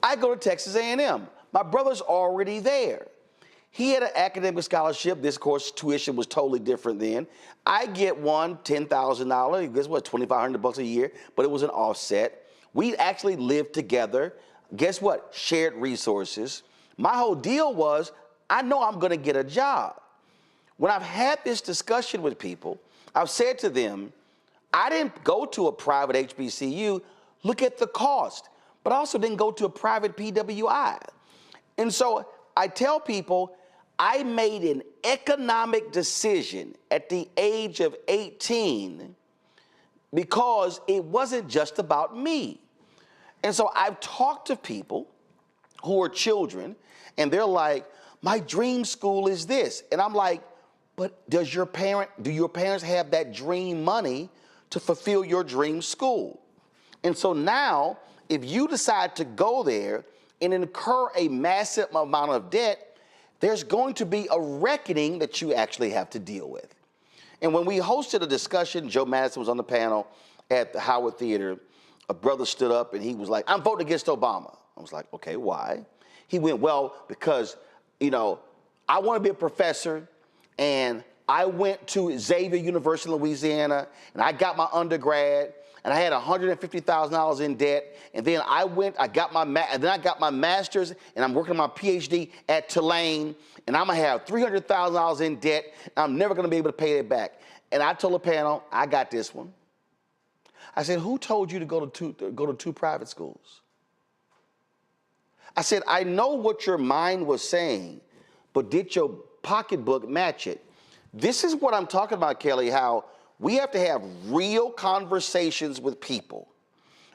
I go to Texas A&M. My brother's already there. He had an academic scholarship. This course tuition was totally different then. I get one, $10,000. Guess what? $2,500 a year, but it was an offset. We actually lived together. Guess what? Shared resources. My whole deal was, I know I'm going to get a job. When I've had this discussion with people, I've said to them, I didn't go to a private HBCU. Look at the cost. But I also didn't go to a private PWI. And so I tell people, I made an economic decision at the age of 18 because it wasn't just about me. And so I've talked to people who are children, and they're like, my dream school is this. And I'm like, but do your parents have that dream money to fulfill your dream school? And so now, if you decide to go there, and incur a massive amount of debt, there's going to be a reckoning that you actually have to deal with. And when we hosted a discussion, Joe Madison was on the panel at the Howard Theater, a brother stood up and he was like, I'm voting against Obama. I was like, okay, why? He went, well, because, you know, I want to be a professor, and I went to Xavier University in Louisiana, and I got my undergrad, and I had $150,000 in debt, and then I got my master's, and I'm working on my PhD at Tulane, and I'm gonna have $300,000 in debt, and I'm never gonna be able to pay it back. And I told the panel, I got this one. I said, who told you to go to two private schools? I said, I know what your mind was saying, but did your pocketbook match it? This is what I'm talking about, Kelly, how we have to have real conversations with people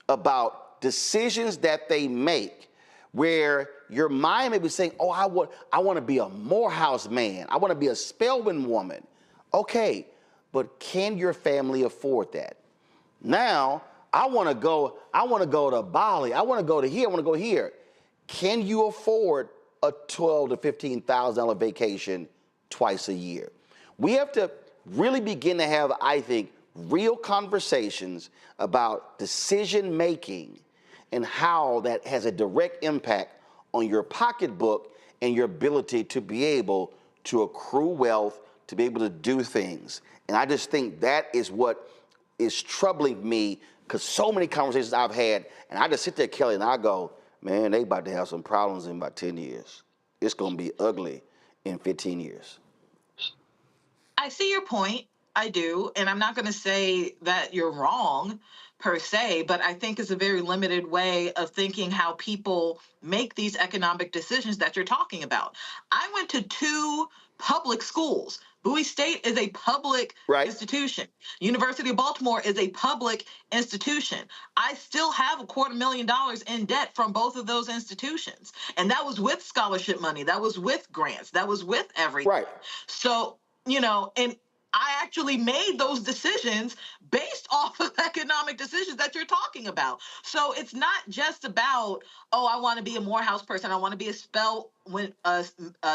about decisions that they make, where your mind may be saying, oh, I want to be a Morehouse man. I want to be a Spelman woman. Okay, but can your family afford that? Now, I want to go to Bali. I want to go to here. I want to go here. Can you afford a $12,000 to $15,000 vacation twice a year? We have to really begin to have, I think, real conversations about decision making and how that has a direct impact on your pocketbook and your ability to be able to accrue wealth, to be able to do things. And I just think that is what is troubling me, because so many conversations I've had, and I just sit there, Kelly, and I go, man, they about to have some problems in about 10 years. It's going to be ugly in 15 years. I see your point. I do. And I'm not going to say that you're wrong per se, but I think it's a very limited way of thinking how people make these economic decisions that you're talking about. I went to 2 public schools. Bowie State is a public institution. University of Baltimore is a public institution. I still have $250,000 in debt from both of those institutions. And that was with scholarship money. That was with grants. That was with everything. Right. So, you know, and I actually made those decisions based off of economic decisions that you're talking about. So it's not just about, oh, I want to be a Morehouse person, I want to be a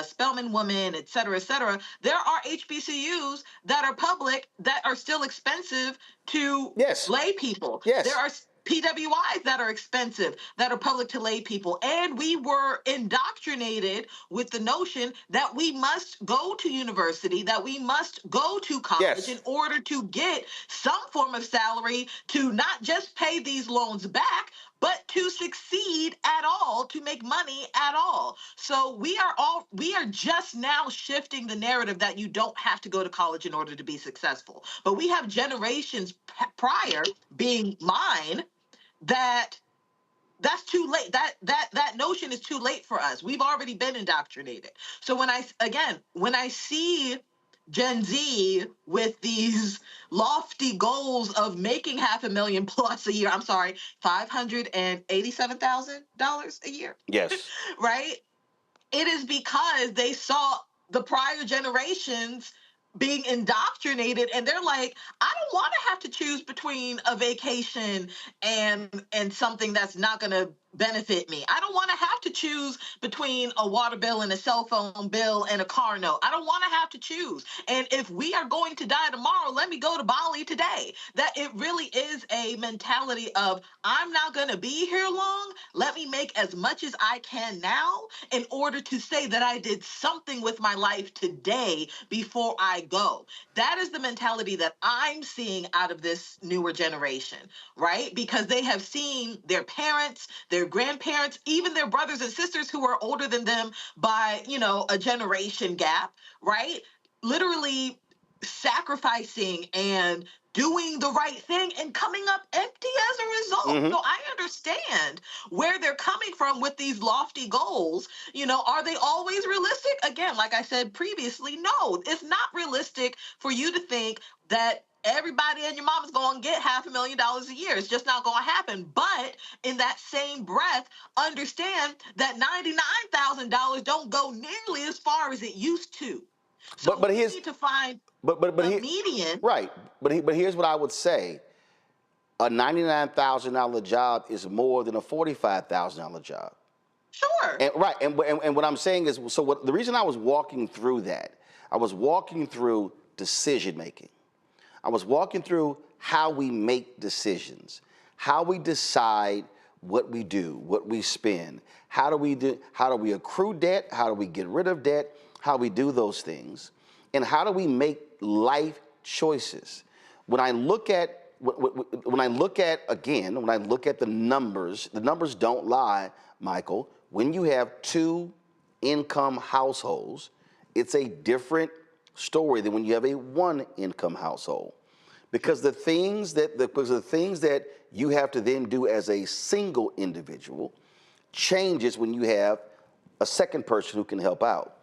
Spelman woman, et cetera, et cetera. There are HBCUs that are public that are still expensive to lay people. Yes. There are PWIs that are expensive, that are public to lay people. And we were indoctrinated with the notion that we must go to university, that we must go to college in order to get some form of salary to not just pay these loans back, but to succeed at all, to make money at all. So we are just now shifting the narrative that you don't have to go to college in order to be successful. But we have generations prior, being mine, that's too late. That notion is too late for us. We've already been indoctrinated. So when I see Gen Z with these lofty goals of making $500,000 plus a year, I'm sorry, $587,000 a year. Yes. Right? It is because they saw the prior generations being indoctrinated, and they're like, I don't want to have to choose between a vacation and something that's not going to benefit me. I don't want to have to choose between a water bill and a cell phone bill and a car note. I don't want to have to choose. And if we are going to die tomorrow, let me go to Bali today. That it really is a mentality of, I'm not going to be here long. Let me make as much as I can now in order to say that I did something with my life today before I go. That is the mentality that I'm seeing out of this newer generation, right? Because they have seen their parents, their grandparents, even their brothers and sisters who are older than them by, a generation gap, right? Literally sacrificing and doing the right thing and coming up empty as a result. Mm-hmm. So I understand where they're coming from with these lofty goals. Are they always realistic? Again, like I said previously, no, it's not realistic for you to think that everybody and your mama's going to get $500,000 a year. It's just not going to happen. But in that same breath, understand that $99,000 don't go nearly as far as it used to. So we need to find a median. Right. But here's what I would say. A $99,000 job is more than a $45,000 job. Sure. And, right. And what I'm saying is, so what the reason I was walking through that, I was walking through decision making. I was walking through how we make decisions, how we decide what we do, what we spend, how do we accrue debt, how do we get rid of debt, how we do those things, and how do we make life choices. When I look at the numbers don't lie, Michael. When you have two income households, it's a different story than when you have a one income household. Because the things that you have to then do as a single individual changes when you have a second person who can help out.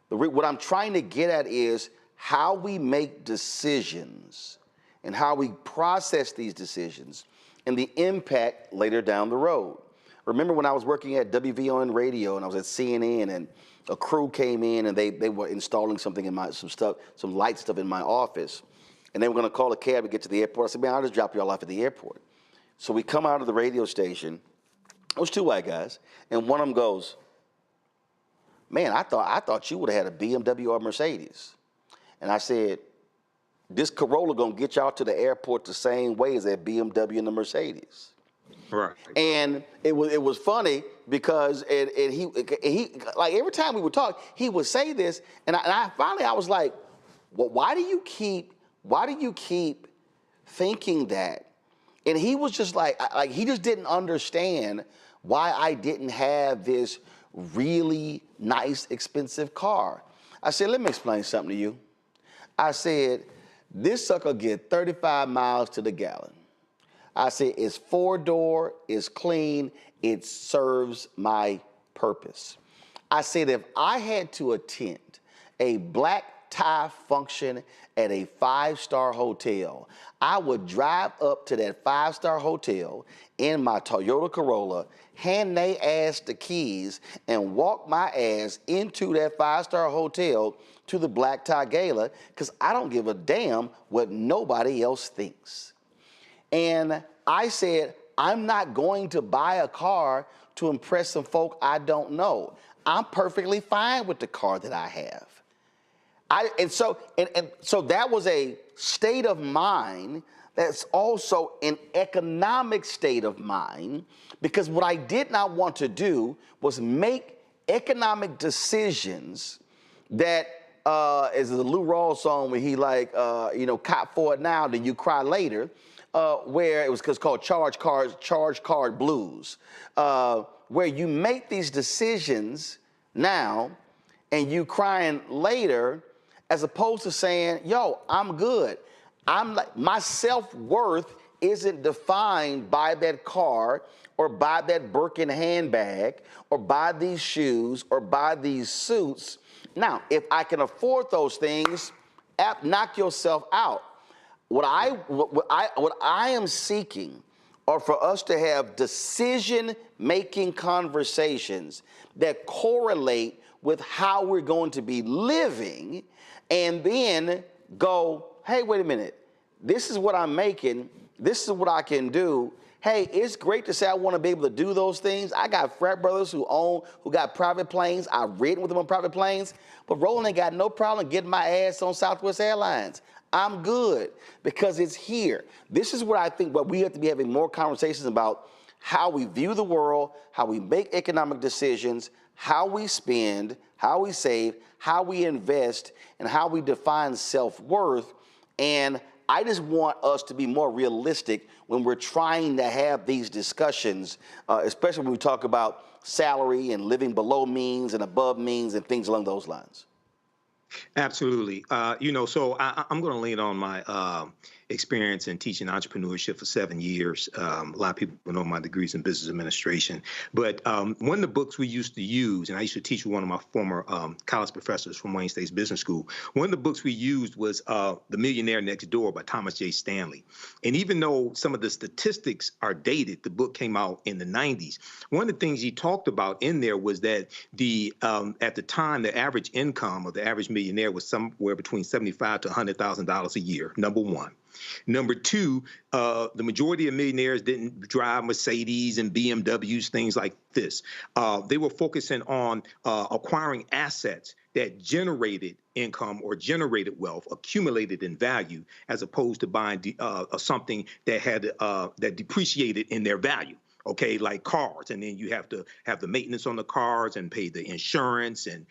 What I'm trying to get at is how we make decisions and how we process these decisions and the impact later down the road. Remember when I was working at WVON radio and I was at CNN and a crew came in and they were installing something in some light stuff in my office, and they were going to call a cab to get to the airport. I said, man, I'll just drop you all off at the airport. So we come out of the radio station. It was two white guys, and one of them goes, man, I thought you would have had a BMW or a Mercedes. And I said, this Corolla gonna get y'all to the airport the same way as that BMW and the Mercedes. Right. And it was funny because he like every time we would talk, he would say this, and I finally was like, well, why do you keep thinking that? And he was just like he just didn't understand why I didn't have this really nice, expensive car. I said, let me explain something to you. I said, this sucker get 35 miles to the gallon. I said, it's 4-door, it's clean, it serves my purpose. I said, if I had to attend a black tie function at a 5-star hotel, I would drive up to that 5-star hotel in my Toyota Corolla, hand they ass the keys, and walk my ass into that 5-star hotel to the black tie gala, because I don't give a damn what nobody else thinks. And I said, I'm not going to buy a car to impress some folk I don't know. I'm perfectly fine with the car that I have. So that was a state of mind. That's also an economic state of mind, because what I did not want to do was make economic decisions that, as the Lou Rawls song where he cop for it now, then you cry later, where it was called Charge Card Blues, where you make these decisions now and you crying later, as opposed to saying, yo, I'm good. My self-worth isn't defined by that car or by that Birkin handbag or by these shoes or by these suits. Now, if I can afford those things, knock yourself out. What I am seeking are for us to have decision-making conversations that correlate with how we're going to be living, and then go, hey, wait a minute, this is what I'm making, this is what I can do. Hey, it's great to say I want to be able to do those things. I got frat brothers who got private planes. I've ridden with them on private planes, but Roland ain't got no problem getting my ass on Southwest Airlines. I'm good because it's here. This is what I think what we have to be having more conversations about, how we view the world, how we make economic decisions, how we spend, how we save, how we invest, and how we define self-worth. And I just want us to be more realistic when we're trying to have these discussions, especially when we talk about salary and living below means and above means and things along those lines. Absolutely. So I'm going to lean on my experience in teaching entrepreneurship for 7 years. A lot of people know my degrees in business administration. But one of the books we used to use, and I used to teach with one of my former college professors from Wayne State's Business School, one of the books we used was The Millionaire Next Door by Thomas J. Stanley. And even though some of the statistics are dated, the book came out in the 90s. One of the things he talked about in there was that at the time, the average income of the average millionaire was somewhere between $75,000 to $100,000 a year, number one. Number two, the majority of millionaires didn't drive Mercedes and BMWs, things like this. They were focusing on acquiring assets that generated income or generated wealth, accumulated in value, as opposed to buying something that had that depreciated in their value. Okay, like cars, and then you have to have the maintenance on the cars and pay the insurance and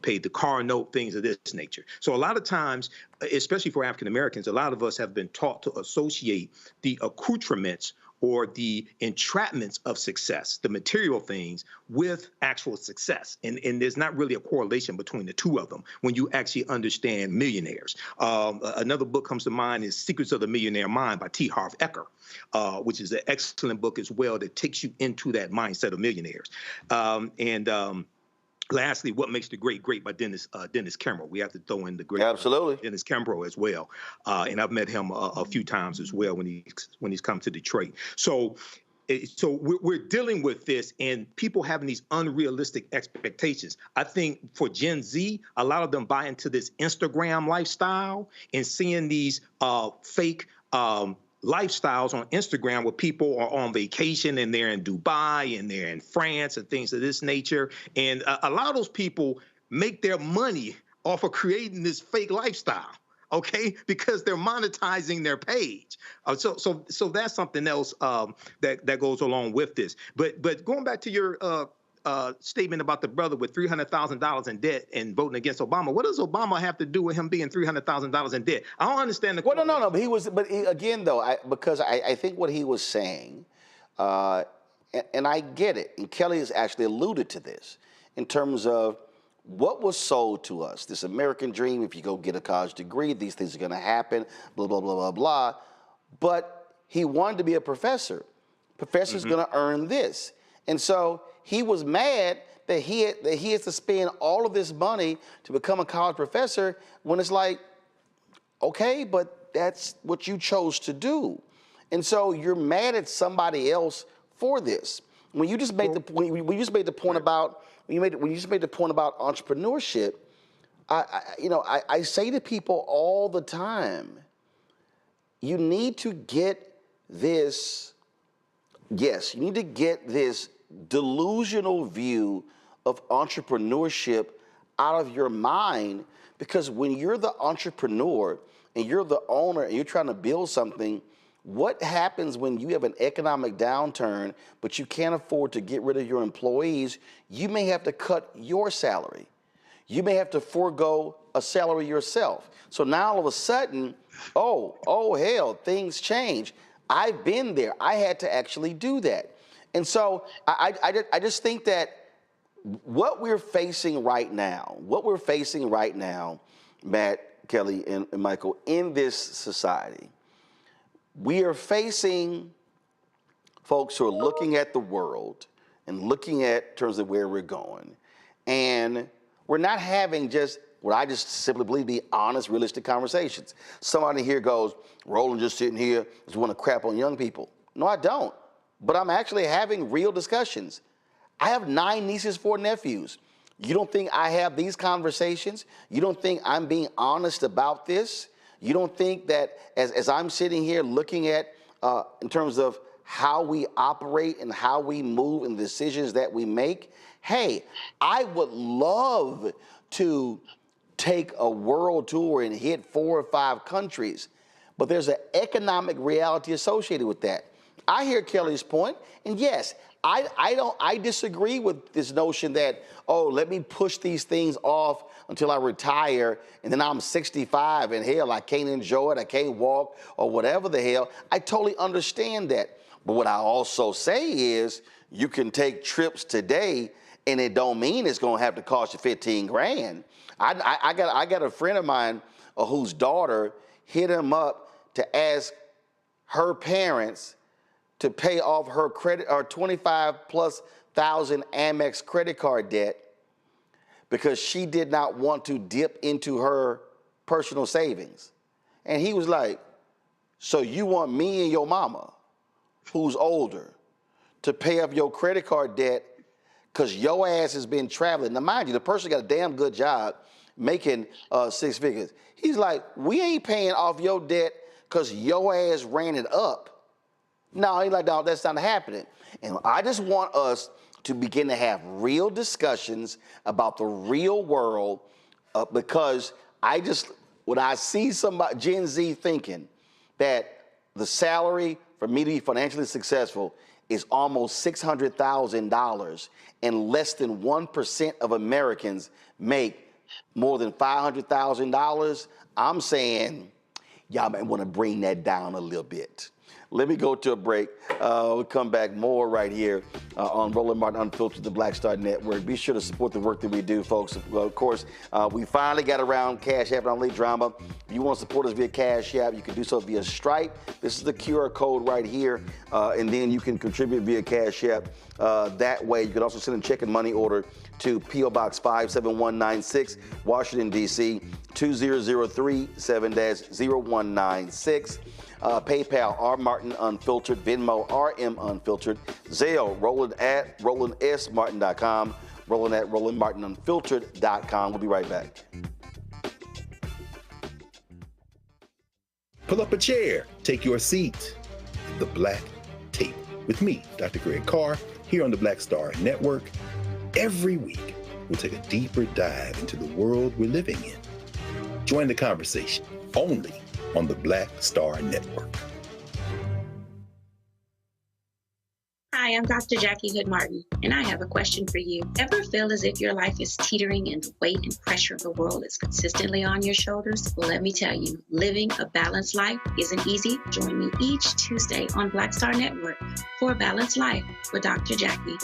pay the car note, things of this nature. So a lot of times, especially for African Americans, a lot of us have been taught to associate the accoutrements or the entrapments of success, the material things, with actual success. And there's not really a correlation between the two of them when you actually understand millionaires. Another book comes to mind is Secrets of the Millionaire Mind by T. Harv Eker, which is an excellent book as well that takes you into that mindset of millionaires. Lastly, What Makes the Great Great by Dennis Kimbro. We have to throw in the great Dennis Kimbro as well. And I've met him a few times as well when he's come to Detroit. So we're dealing with this and people having these unrealistic expectations. I think for Gen Z, a lot of them buy into this Instagram lifestyle and seeing these fake lifestyles on Instagram where people are on vacation and they're in Dubai and they're in France and things of this nature. And a lot of those people make their money off of creating this fake lifestyle, okay? Because they're monetizing their page. So that's something else that goes along with this. But going back to your statement about the brother with $300,000 in debt and voting against Obama. What does Obama have to do with him being $300,000 in debt? I don't understand the. Well, no. But again, though, because I think what he was saying, and I get it, and Kelly has actually alluded to this in terms of what was sold to us, this American dream. If you go get a college degree, these things are going to happen. Blah blah blah blah blah. But he wanted to be a professor. Professor's going to earn this, and so he was mad that he has to spend all of this money to become a college professor when it's like, okay, but that's what you chose to do. And so you're mad at somebody else for this. When you just made the point about entrepreneurship, I say to people all the time, you need to get this, yes, you need to get this delusional view of entrepreneurship out of your mind, because when you're the entrepreneur and you're the owner and you're trying to build something, what happens when you have an economic downturn but you can't afford to get rid of your employees? You may have to cut your salary. You may have to forego a salary yourself. So now all of a sudden, oh hell, things change. I've been there. I had to actually do that. And so I just think that what we're facing right now, Matt, Kelly, and Michael, in this society, we are facing folks who are looking at the world and looking at terms of where we're going. And we're not having just what I just simply believe be honest, realistic conversations. Somebody here goes, Roland just sitting here, just want to crap on young people. No, I don't. But I'm actually having real discussions. I have 9 nieces, 4 nephews. You don't think I have these conversations? You don't think I'm being honest about this? You don't think that as I'm sitting here looking at, in terms of how we operate and how we move and the decisions that we make, hey, I would love to take a world tour and hit 4 or 5 countries, but there's an economic reality associated with that. I hear Kelly's point, and yes, I disagree with this notion that, let me push these things off until I retire, and then I'm 65, and hell, I can't enjoy it, I can't walk, or whatever the hell. I totally understand that. But what I also say is, you can take trips today, and it don't mean it's gonna have to cost you 15 grand. I got a friend of mine whose daughter hit him up to ask her parents to pay off her credit or 25,000+ Amex credit card debt because she did not want to dip into her personal savings. And he was like, so you want me and your mama, who's older, to pay up your credit card debt because your ass has been traveling? Now, mind you, the person got a damn good job making 6 figures. He's like, we ain't paying off your debt because your ass ran it up. No, he's like, no, that's not happening. And I just want us to begin to have real discussions about the real world because when I see somebody, Gen Z thinking that the salary for me to be financially successful is almost $600,000 and less than 1% of Americans make more than $500,000, I'm saying y'all might want to bring that down a little bit. Let me go to a break. We'll come back more right here on Roland Martin Unfiltered, the Blackstar Network. Be sure to support the work that we do, folks. Of course, we finally got around Cash App and Unleash Drama. If you want to support us via Cash App, you can do so via Stripe. This is the QR code right here, and then you can contribute via Cash App. That way, you can also send a check and money order to P.O. Box 57196, Washington, D.C., 20037-0196. PayPal, R. Martin Unfiltered, Venmo, RM Unfiltered, Zelle, Roland at RolandSMartin.com, Roland at RolandMartinUnfiltered.com. We'll be right back. Pull up a chair, take your seat. The Black Tape with me, Dr. Greg Carr, here on the Blackstar Network. Every week, we'll take a deeper dive into the world we're living in. Join the conversation only on the Blackstar Network. Hi, I'm Dr. Jackie Hood Martin, and I have a question for you. Ever feel as if your life is teetering and the weight and pressure of the world is consistently on your shoulders? Well, let me tell you, living a balanced life isn't easy. Join me each Tuesday on Blackstar Network for a Balanced Life with Dr. Jackie.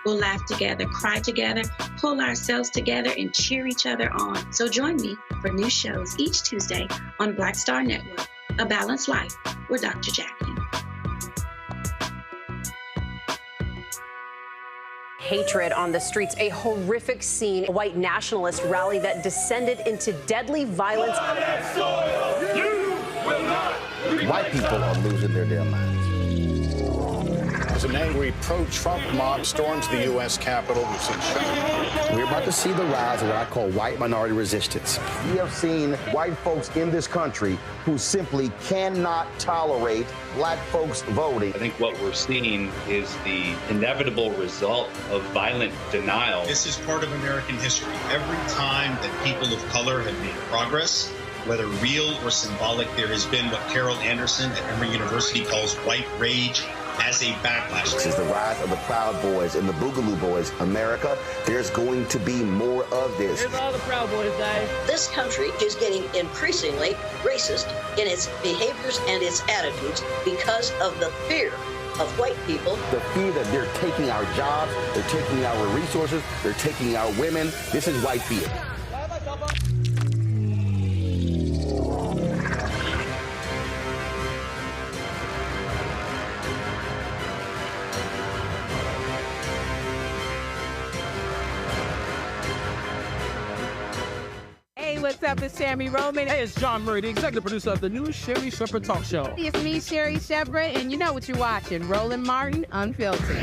We'll laugh together, cry together, pull ourselves together, and cheer each other on. So join me for new shows each Tuesday on Blackstar Network, A Balanced Life with Dr. Jackie. Hatred on the streets, a horrific scene, a white nationalist rally that descended into deadly violence. White people are losing their damn minds. As an angry pro-Trump mob storms the U.S. Capitol, we've seen shooting. We're about to see the rise of what I call white minority resistance. We have seen white folks in this country who simply cannot tolerate black folks voting. I think what we're seeing is the inevitable result of violent denial. This is part of American history. Every time that people of color have made progress, whether real or symbolic, there has been what Carol Anderson at Emory University calls white rage as a backlash. This is the rise of the Proud Boys and the Boogaloo Boys. America, there's going to be more of this. Here's all the Proud Boys, guys. This country is getting increasingly racist in its behaviors and its attitudes because of the fear of white people. The fear that they're taking our jobs, they're taking our resources, they're taking our women. This is white fear. What's up? It's Sammy Roman. Hey, it's John Murray, the executive producer of the new Sherry Shepherd Talk Show. It's me, Sherry Shepherd, and you know what you're watching, Roland Martin Unfiltered.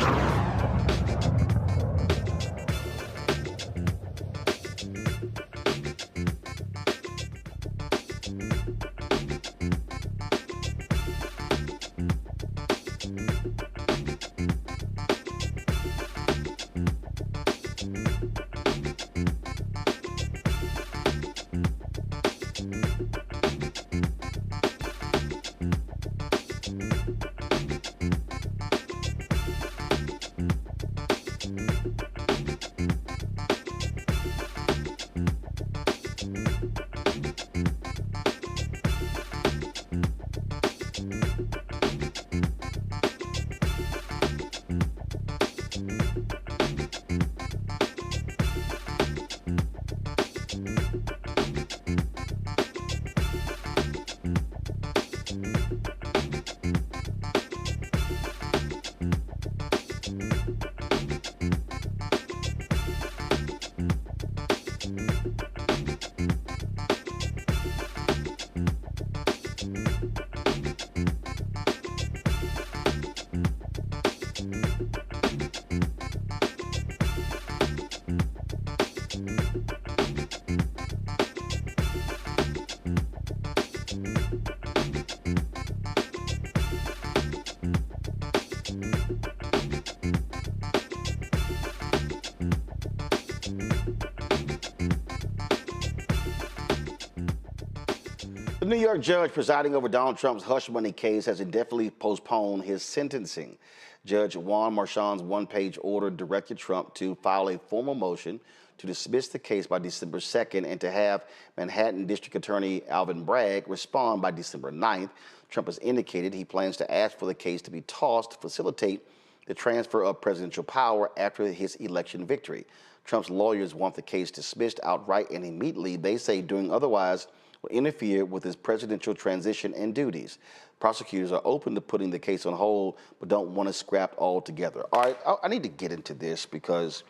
A New York judge presiding over Donald Trump's hush money case has indefinitely postponed his sentencing. Judge Juan Merchan's one-page order directed Trump to file a formal motion to dismiss the case by December 2nd and to have Manhattan District Attorney Alvin Bragg respond by December 9th. Trump has indicated he plans to ask for the case to be tossed to facilitate the transfer of presidential power after his election victory. Trump's lawyers want the case dismissed outright and immediately. They say doing otherwise will interfere with his presidential transition and duties. Prosecutors are open to putting the case on hold, but don't want to scrap altogether. All right, I need to get into this because,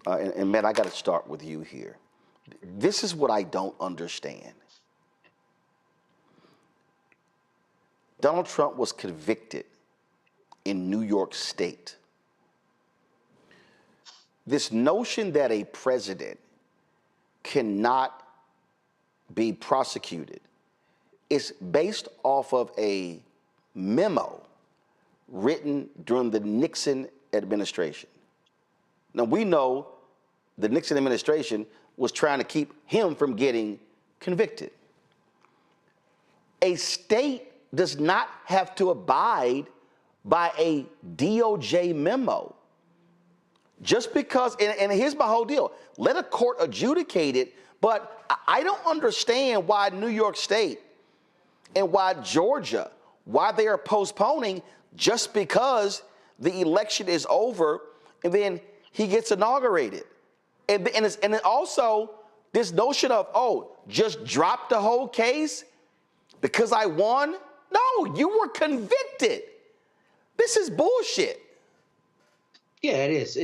and Matt, I got to start with you here. This is what I don't understand. Donald Trump was convicted in New York State. This notion that a president cannot be prosecuted is based off of a memo written during the Nixon administration. Now, we know the Nixon administration was trying to keep him from getting convicted. A state does not have to abide by a DOJ memo. Just because, and here's my whole deal, let a court adjudicate it, but I don't understand why New York State and why Georgia, why they are postponing just because the election is over and then he gets inaugurated. And also this notion of, oh, just drop the whole case because I won? No, you were convicted. This is bullshit. Yeah, it is.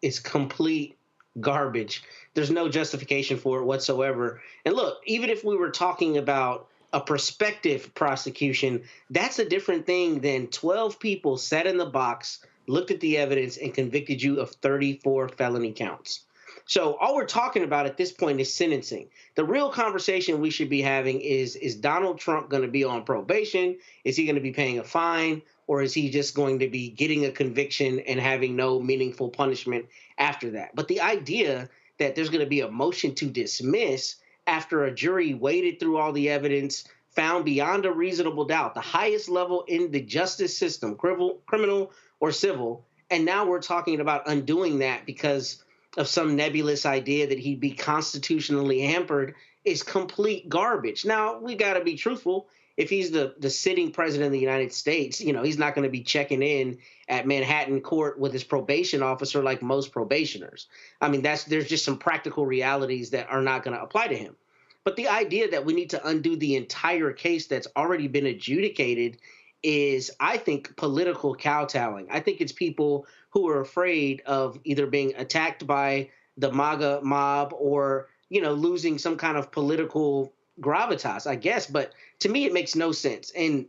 It's complete garbage. There's no justification for it whatsoever. And look, even if we were talking about a prospective prosecution, that's a different thing than 12 people sat in the box, looked at the evidence, and convicted you of 34 felony counts. So all we're talking about at this point is sentencing. The real conversation we should be having is Donald Trump going to be on probation? Is he going to be paying a fine? Or is he just going to be getting a conviction and having no meaningful punishment after that? But the idea that there's going to be a motion to dismiss after a jury waded through all the evidence, found beyond a reasonable doubt, the highest level in the justice system, criminal or civil, and now we're talking about undoing that because of some nebulous idea that he'd be constitutionally hampered, is complete garbage. Now, we got to be truthful. If he's the sitting president of the United States, you know, he's not going to be checking in at Manhattan court with his probation officer like most probationers. I mean, there's just some practical realities that are not going to apply to him. But the idea that we need to undo the entire case that's already been adjudicated is, I think, political kowtowing. I think it's people who are afraid of either being attacked by the MAGA mob or, you know, losing some kind of political gravitas, I guess. But to me, it makes no sense. And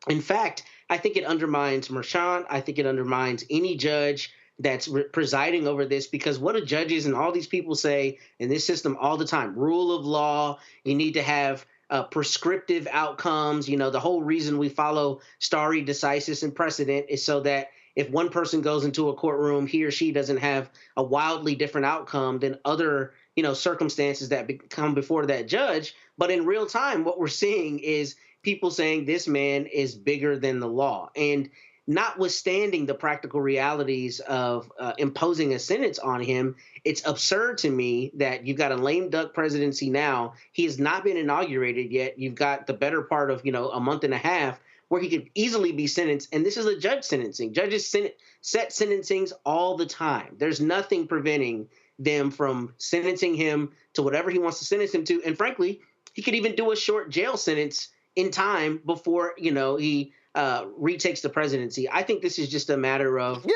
in fact, I think it undermines Merchan. I think it undermines any judge that's presiding over this, because what do judges and all these people say in this system all the time? Rule of law. You need to have prescriptive outcomes. You know, the whole reason we follow stare decisis and precedent is so that if one person goes into a courtroom, he or she doesn't have a wildly different outcome than other, you know, circumstances that come before that judge. But in real time, what we're seeing is people saying this man is bigger than the law. And notwithstanding the practical realities of imposing a sentence on him, it's absurd to me that you've got a lame duck presidency now. He has not been inaugurated yet. You've got the better part of, you know, a month and a half where he could easily be sentenced. And this is a judge sentencing. Judges set sentencings all the time. There's nothing preventing them from sentencing him to whatever he wants to sentence him to. And frankly, he could even do a short jail sentence in time before, you know, he retakes the presidency. I think this is just a matter of,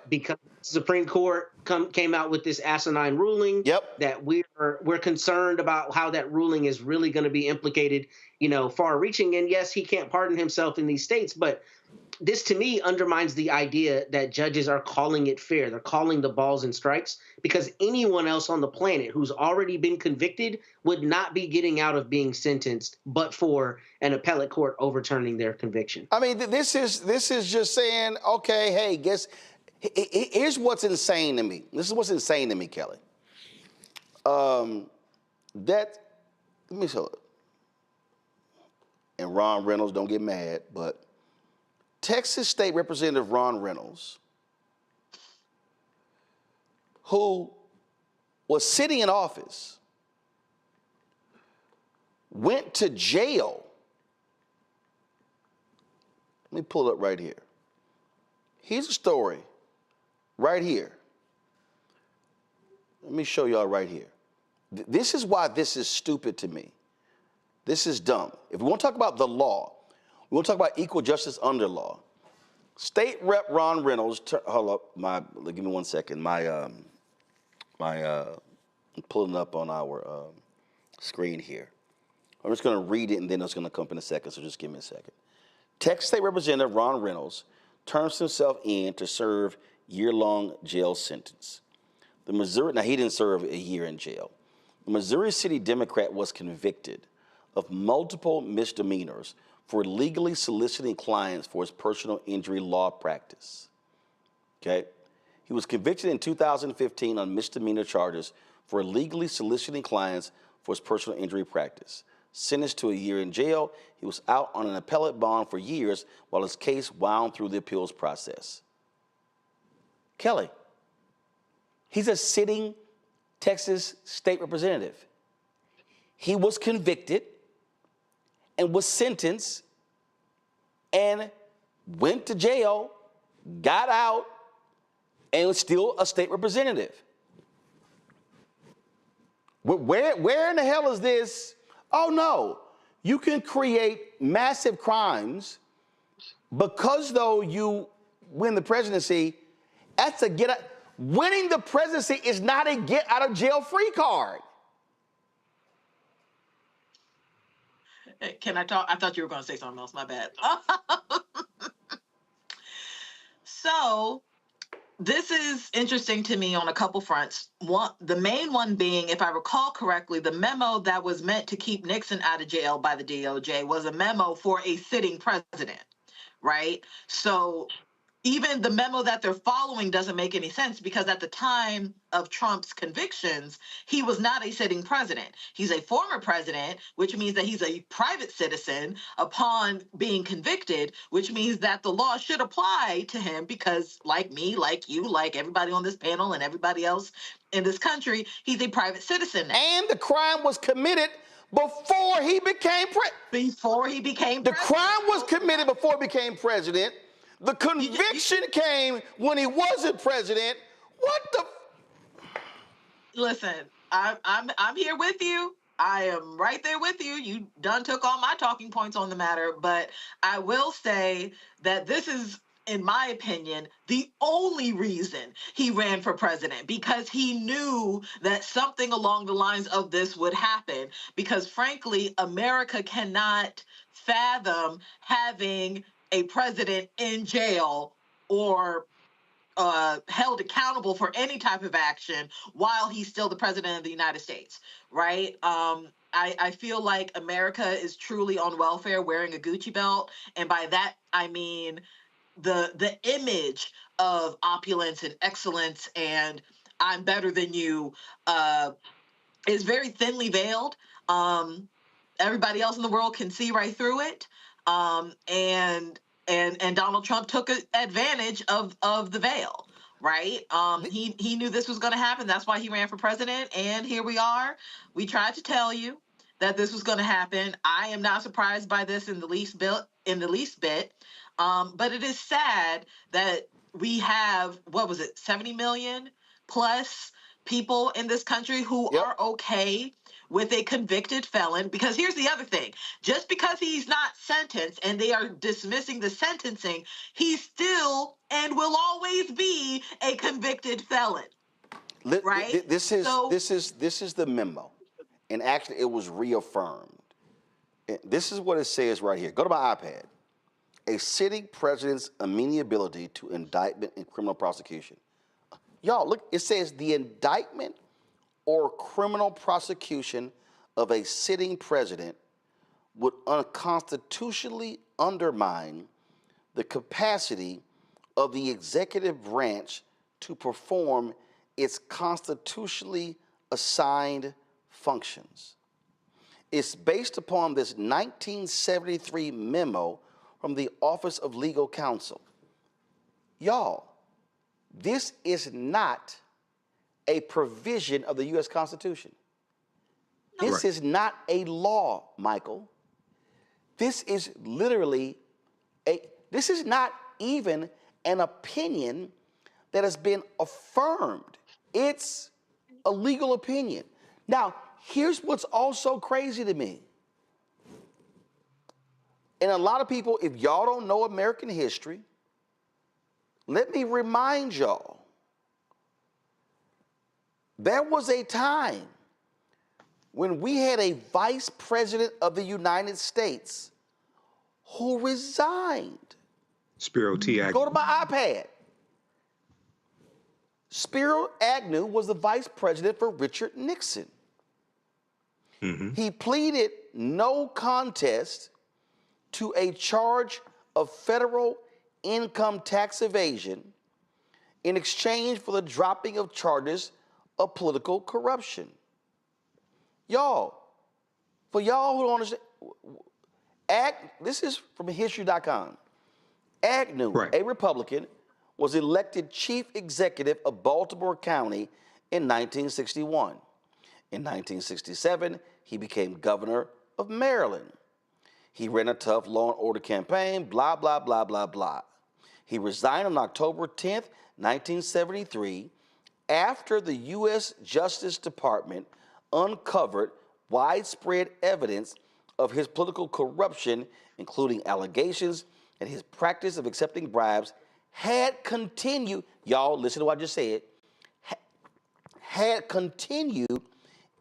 because the Supreme Court came out with this asinine ruling, that we're concerned about how that ruling is really going to be implicated, you know, far-reaching. And yes, he can't pardon himself in these states, but this to me undermines the idea that judges are calling it fair. They're calling the balls and strikes, because anyone else on the planet who's already been convicted would not be getting out of being sentenced but for an appellate court overturning their conviction. I mean, this is just saying, okay, hey, here's what's insane to me. This is what's insane to me, Kelly. Let me show it. and Ron Reynolds, don't get mad, but Texas State Representative Ron Reynolds, who was sitting in office, went to jail. Let me pull it up right here. Here's a story right here. Let me show y'all right here. This is why this is stupid to me. This is dumb. If we want to talk about the law, we want to talk about equal justice under law. State Rep Ron Reynolds, hold up, give me 1 second. I'm pulling up on our screen here. I'm just going to read it and then it's going to come up in a second, so just give me a second. Texas State Representative Ron Reynolds turns himself in to serve year-long jail sentence. Now he didn't serve a year in jail. The Missouri City Democrat was convicted of multiple misdemeanors for legally soliciting clients for his personal injury law practice. Okay? He was convicted in 2015 on misdemeanor charges for illegally soliciting clients for his personal injury practice. Sentenced to a year in jail, he was out on an appellate bond for years while his case wound through the appeals process. Kelly, he's a sitting Texas state representative. He was convicted and was sentenced and went to jail, got out, and was still a state representative. Where in the hell is this? Oh no, you can create massive crimes because though you win the presidency, that's a get out. Winning the presidency is not a get out of jail free card. Can I talk? I thought you were going to say something else. My bad. So this is interesting to me on a couple fronts. One, the main one being, if I recall correctly, the memo that was meant to keep Nixon out of jail by the DOJ was a memo for a sitting president, right? So even the memo that they're following doesn't make any sense because at the time of Trump's convictions, he was not a sitting president. He's a former president, which means that he's a private citizen upon being convicted, which means that the law should apply to him because like me, like you, like everybody on this panel and everybody else in this country, he's a private citizen now. And the crime was committed before he became president. The crime was committed before he became president. The conviction came when he wasn't president. What the? Listen, I'm here with you. I am right there with you. You done took all my talking points on the matter, but I will say that this is, in my opinion, the only reason he ran for president, because he knew that something along the lines of this would happen. Because frankly, America cannot fathom having a president in jail or held accountable for any type of action while he's still the president of the United States, right? I feel like America is truly on welfare wearing a Gucci belt. And by that, I mean the image of opulence and excellence and I'm better than you is very thinly veiled. Everybody else in the world can see right through it. And Donald Trump took advantage of the veil, right? He knew this was going to happen. That's why he ran for president. And here we are. We tried to tell you that this was going to happen. I am not surprised by this in the least bit. But it is sad that we have, 70 million plus people in this country who are okay with a convicted felon. Because here's the other thing. Just because he's not sentenced and they are dismissing the sentencing, he's still and will always be a convicted felon. Right? This is the memo. And actually it was reaffirmed. This is what it says right here. Go to my iPad. A sitting president's amenability to indictment and criminal prosecution. Y'all, look, it says the indictment or criminal prosecution of a sitting president would unconstitutionally undermine the capacity of the executive branch to perform its constitutionally assigned functions. It's based upon this 1973 memo from the Office of Legal Counsel. Y'all, this is not a provision of the U.S. Constitution. This is not a law, Michael. This is literally this is not even an opinion that has been affirmed. It's a legal opinion. Now, here's what's also crazy to me. And a lot of people, if y'all don't know American history, let me remind y'all, there was a time when we had a vice president of the United States who resigned. Spiro T. Agnew. Go to my iPad. Spiro Agnew was the vice president for Richard Nixon. He pleaded no contest to a charge of federal income tax evasion in exchange for the dropping of charges of political corruption. Y'all, for y'all who don't understand, this is from history.com. Agnew, a Republican, was elected chief executive of Baltimore County in 1961. In 1967, he became governor of Maryland. He ran a tough law and order campaign, blah, blah, blah, blah, blah. He resigned on October 10th, 1973, after the U.S. Justice Department uncovered widespread evidence of his political corruption, including allegations that his practice of accepting bribes had continued, y'all listen to what I just said, had continued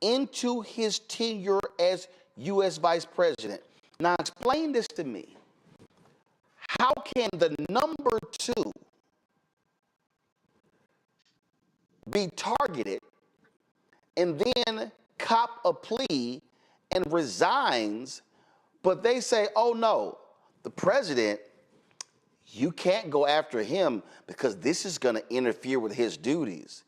into his tenure as U.S. Vice President. Now explain this to me. How can the number 2 be targeted and then cop a plea and resigns, but they say, oh no, the president, you can't go after him because this is going to interfere with his duties.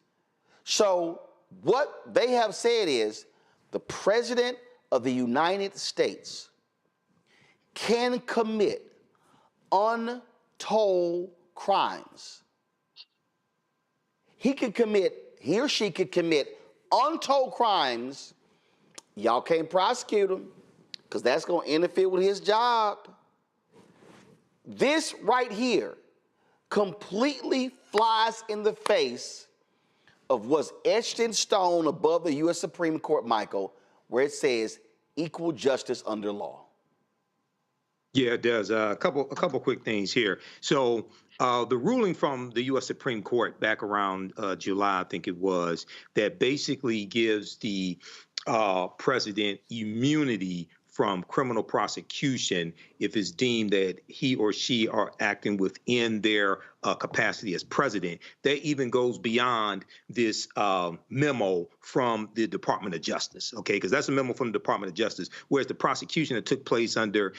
So what they have said is the president of the United States can commit untold crimes. He or she could commit untold crimes. Y'all can't prosecute him because that's going to interfere with his job. This right here completely flies in the face of what's etched in stone above the U.S. Supreme Court, Michael, where it says equal justice under law. Yeah, it does. A couple quick things here. So the ruling from the U.S. Supreme Court back around July, I think it was, that basically gives the president immunity from criminal prosecution if it's deemed that he or she are acting within their capacity as president. That even goes beyond this memo from the Department of Justice, okay? Because that's a memo from the Department of Justice, whereas the prosecution that took place under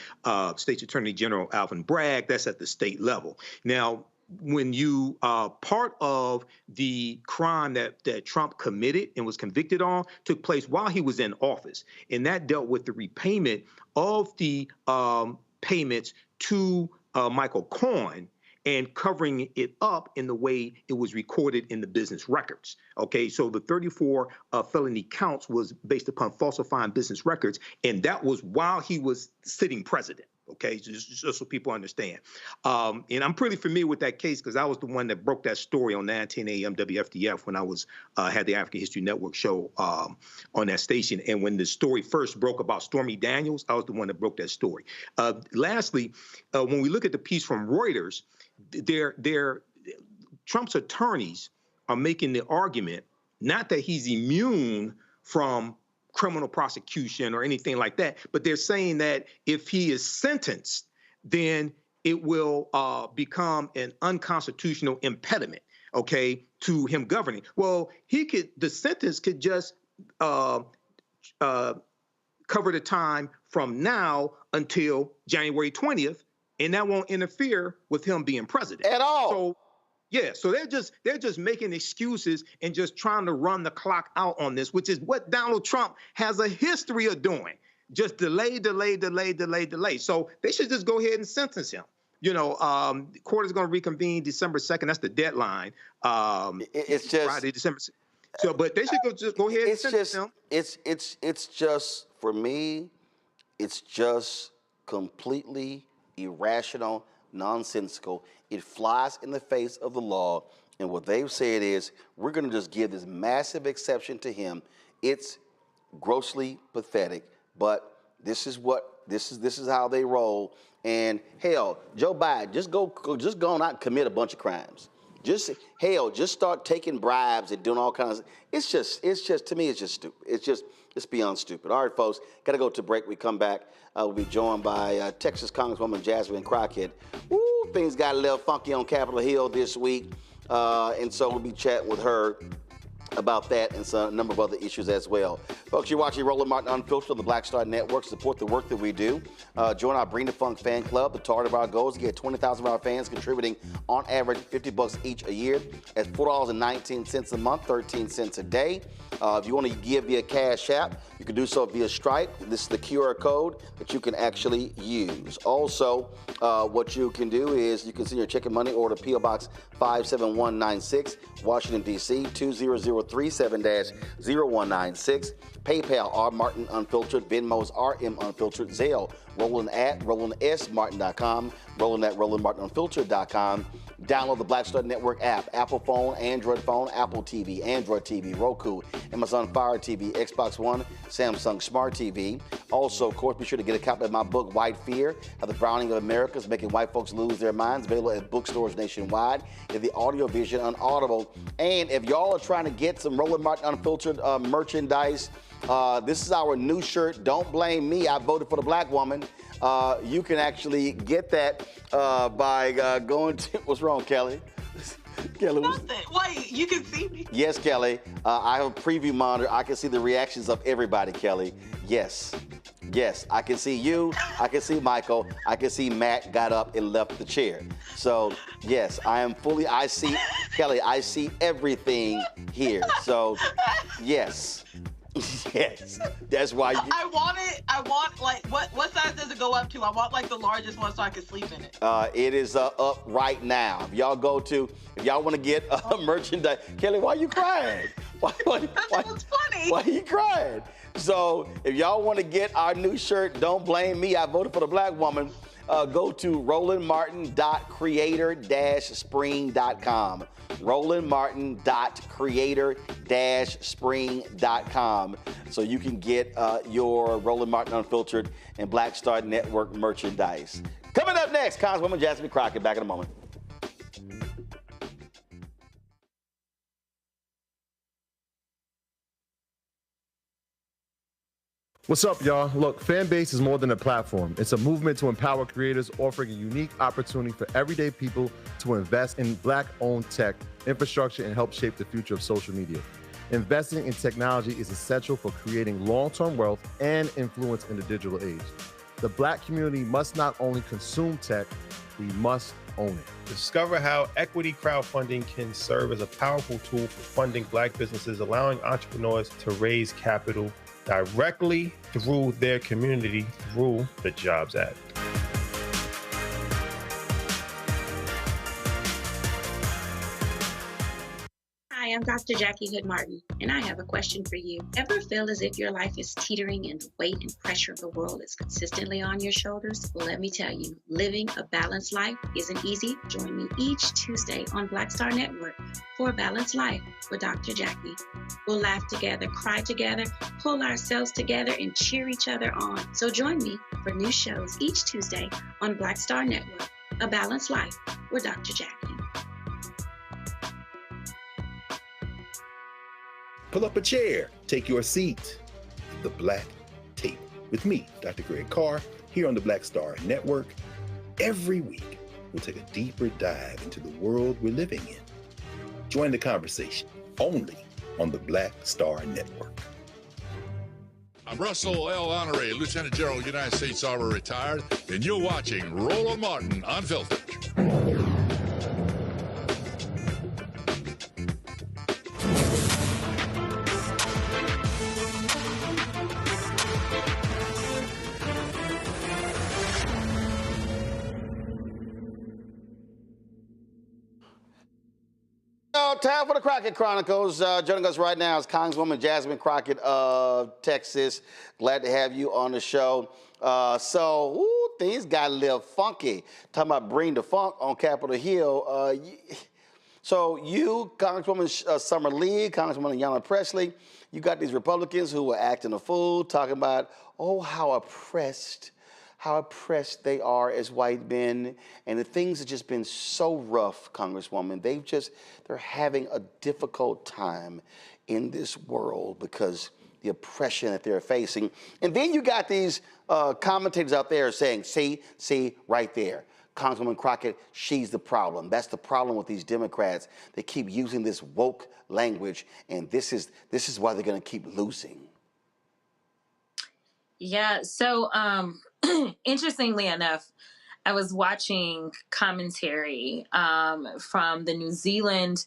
State's Attorney General Alvin Bragg, that's at the state level. Now, when you part of the crime that Trump committed and was convicted on took place while he was in office, and that dealt with the repayment of the payments to Michael Cohen and covering it up in the way it was recorded in the business records. Okay, so the 34 felony counts was based upon falsifying business records, and that was while he was sitting president. Okay, just so people understand. And I'm pretty familiar with that case because I was the one that broke that story on 19 AM WFDF when I was had the African History Network show on that station. And when the story first broke about Stormy Daniels, I was the one that broke that story. Lastly, when we look at the piece from Reuters, Trump's attorneys are making the argument not that he's immune from criminal prosecution or anything like that, but they're saying that if he is sentenced, then it will become an unconstitutional impediment, okay, to him governing. Well, the sentence could just cover the time from now until January 20th, and that won't interfere with him being president at all. So, yeah, so they're just making excuses and just trying to run the clock out on this, which is what Donald Trump has a history of doing. just delay. So they should just go ahead and sentence him. Court is going to reconvene December 2nd. That's the deadline. It's just Friday, December 2nd. So, but they should go ahead and sentence him. It's just, for me, it's just completely irrational, nonsensical. It flies in the face of the law. And what they've said is, we're going to just give this massive exception to him. It's grossly pathetic, but this is how they roll. And hell, Joe Biden, just go on out and commit a bunch of crimes. Just start taking bribes and doing all kinds of. It's just to me, it's just stupid. It's beyond stupid. All right, folks, got to go to break. We come back. We'll be joined by Texas Congresswoman Jasmine Crockett. Woo, things got a little funky on Capitol Hill this week, and so we'll be chatting with her about that and a number of other issues as well. Folks, you're watching Roland Martin Unfiltered on the Blackstar Network. Support the work that we do. Join our Bring the Funk fan club. The target of our goal is to get 20,000 of our fans contributing on average $50 each a year. That's $4.19 a month, 13 cents a day. If you want to give via Cash App, you can do so via Stripe. This is the QR code that you can actually use. Also, what you can do is you can send your check and money order to P.O. Box 57196, Washington, D.C. 20037-0196. PayPal, R Martin Unfiltered. Venmo's RM Unfiltered. Zelle, Roland at RolandSMartin.com. Roland at RolandMartinUnfiltered.com. Download the Blackstar Network app. Apple phone, Android phone, Apple TV, Android TV, Roku, Amazon Fire TV, Xbox One, Samsung Smart TV. Also, of course, be sure to get a copy of my book, White Fear, How the Browning of America is Making White Folks Lose Their Minds, available at bookstores nationwide. If the audio vision on Audible. And if y'all are trying to get some Roland Martin Unfiltered merchandise, this is our new shirt, Don't Blame Me, I Voted for the Black Woman. You can actually get that by going to, what's wrong, Kelly? Kelly, nothing. Wait, you can see me? Yes, Kelly. I have a preview monitor. I can see the reactions of everybody, Kelly. Yes. Yes, I can see you. I can see Michael. I can see Matt got up and left the chair. So, yes, I see, Kelly, I see everything here. So, yes. Yes, that's why I want like, what size does it go up to? I want like the largest one so I can sleep in it. It is up right now. If y'all want to get merchandise. Kelly, why are you crying? Why That's funny. Why are you crying? So if y'all want to get our new shirt, Don't Blame Me, I Voted for the Black Woman, go to rolandmartin.creator-spring.com. rolandmartin.creator-spring.com, so you can get your Roland Martin Unfiltered and Blackstar Network merchandise. Coming up next, Congresswoman Jasmine Crockett, back in a moment. What's up, y'all? Look, Fanbase is more than a platform. It's a movement to empower creators, offering a unique opportunity for everyday people to invest in Black-owned tech, infrastructure, and help shape the future of social media. Investing in technology is essential for creating long-term wealth and influence in the digital age. The Black community must not only consume tech, we must own it. Discover how equity crowdfunding can serve as a powerful tool for funding Black businesses, allowing entrepreneurs to raise capital directly through their community through the Jobs Act. Hi, I'm Dr. Jackie Hood Martin, and I have a question for you. Ever feel as if your life is teetering and the weight and pressure of the world is consistently on your shoulders? Well, let me tell you, living a balanced life isn't easy. Join me each Tuesday on Blackstar Network for A Balanced Life with Dr. Jackie. We'll laugh together, cry together, pull ourselves together, and cheer each other on. So join me for new shows each Tuesday on Blackstar Network, A Balanced Life with Dr. Jackie. Pull up a chair, take your seat. The Black Tape with me, Dr. Greg Carr, here on the Blackstar Network. Every week, we'll take a deeper dive into the world we're living in. Join the conversation only on the Blackstar Network. I'm Russell L. Honoré, Lieutenant General, United States Army, retired, and you're watching Roland Martin Unfiltered. time for the Crockett Chronicles. Joining us right now is Congresswoman Jasmine Crockett of Texas. Glad to have you on the show. Things got a little funky. Talking about bring the funk on Capitol Hill. So you, Congresswoman Summer Lee, Congresswoman Ayanna Pressley, you got these Republicans who were acting a fool, talking about, how oppressed they are as white men, and the things have just been so rough, Congresswoman. They're having a difficult time in this world because the oppression that they're facing. And then you got these commentators out there saying, see, right there. Congresswoman Crockett, she's the problem. That's the problem with these Democrats. They keep using this woke language, and this is why they're going to keep losing. Yeah, so interestingly enough, I was watching commentary from the New Zealand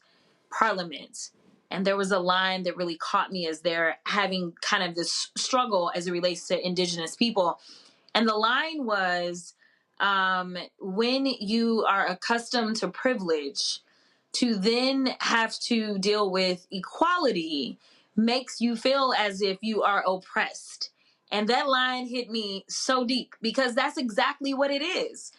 Parliament, and there was a line that really caught me as they're having kind of this struggle as it relates to Indigenous people. And the line was, when you are accustomed to privilege, to then have to deal with equality makes you feel as if you are oppressed. And that line hit me so deep because that's exactly what it is.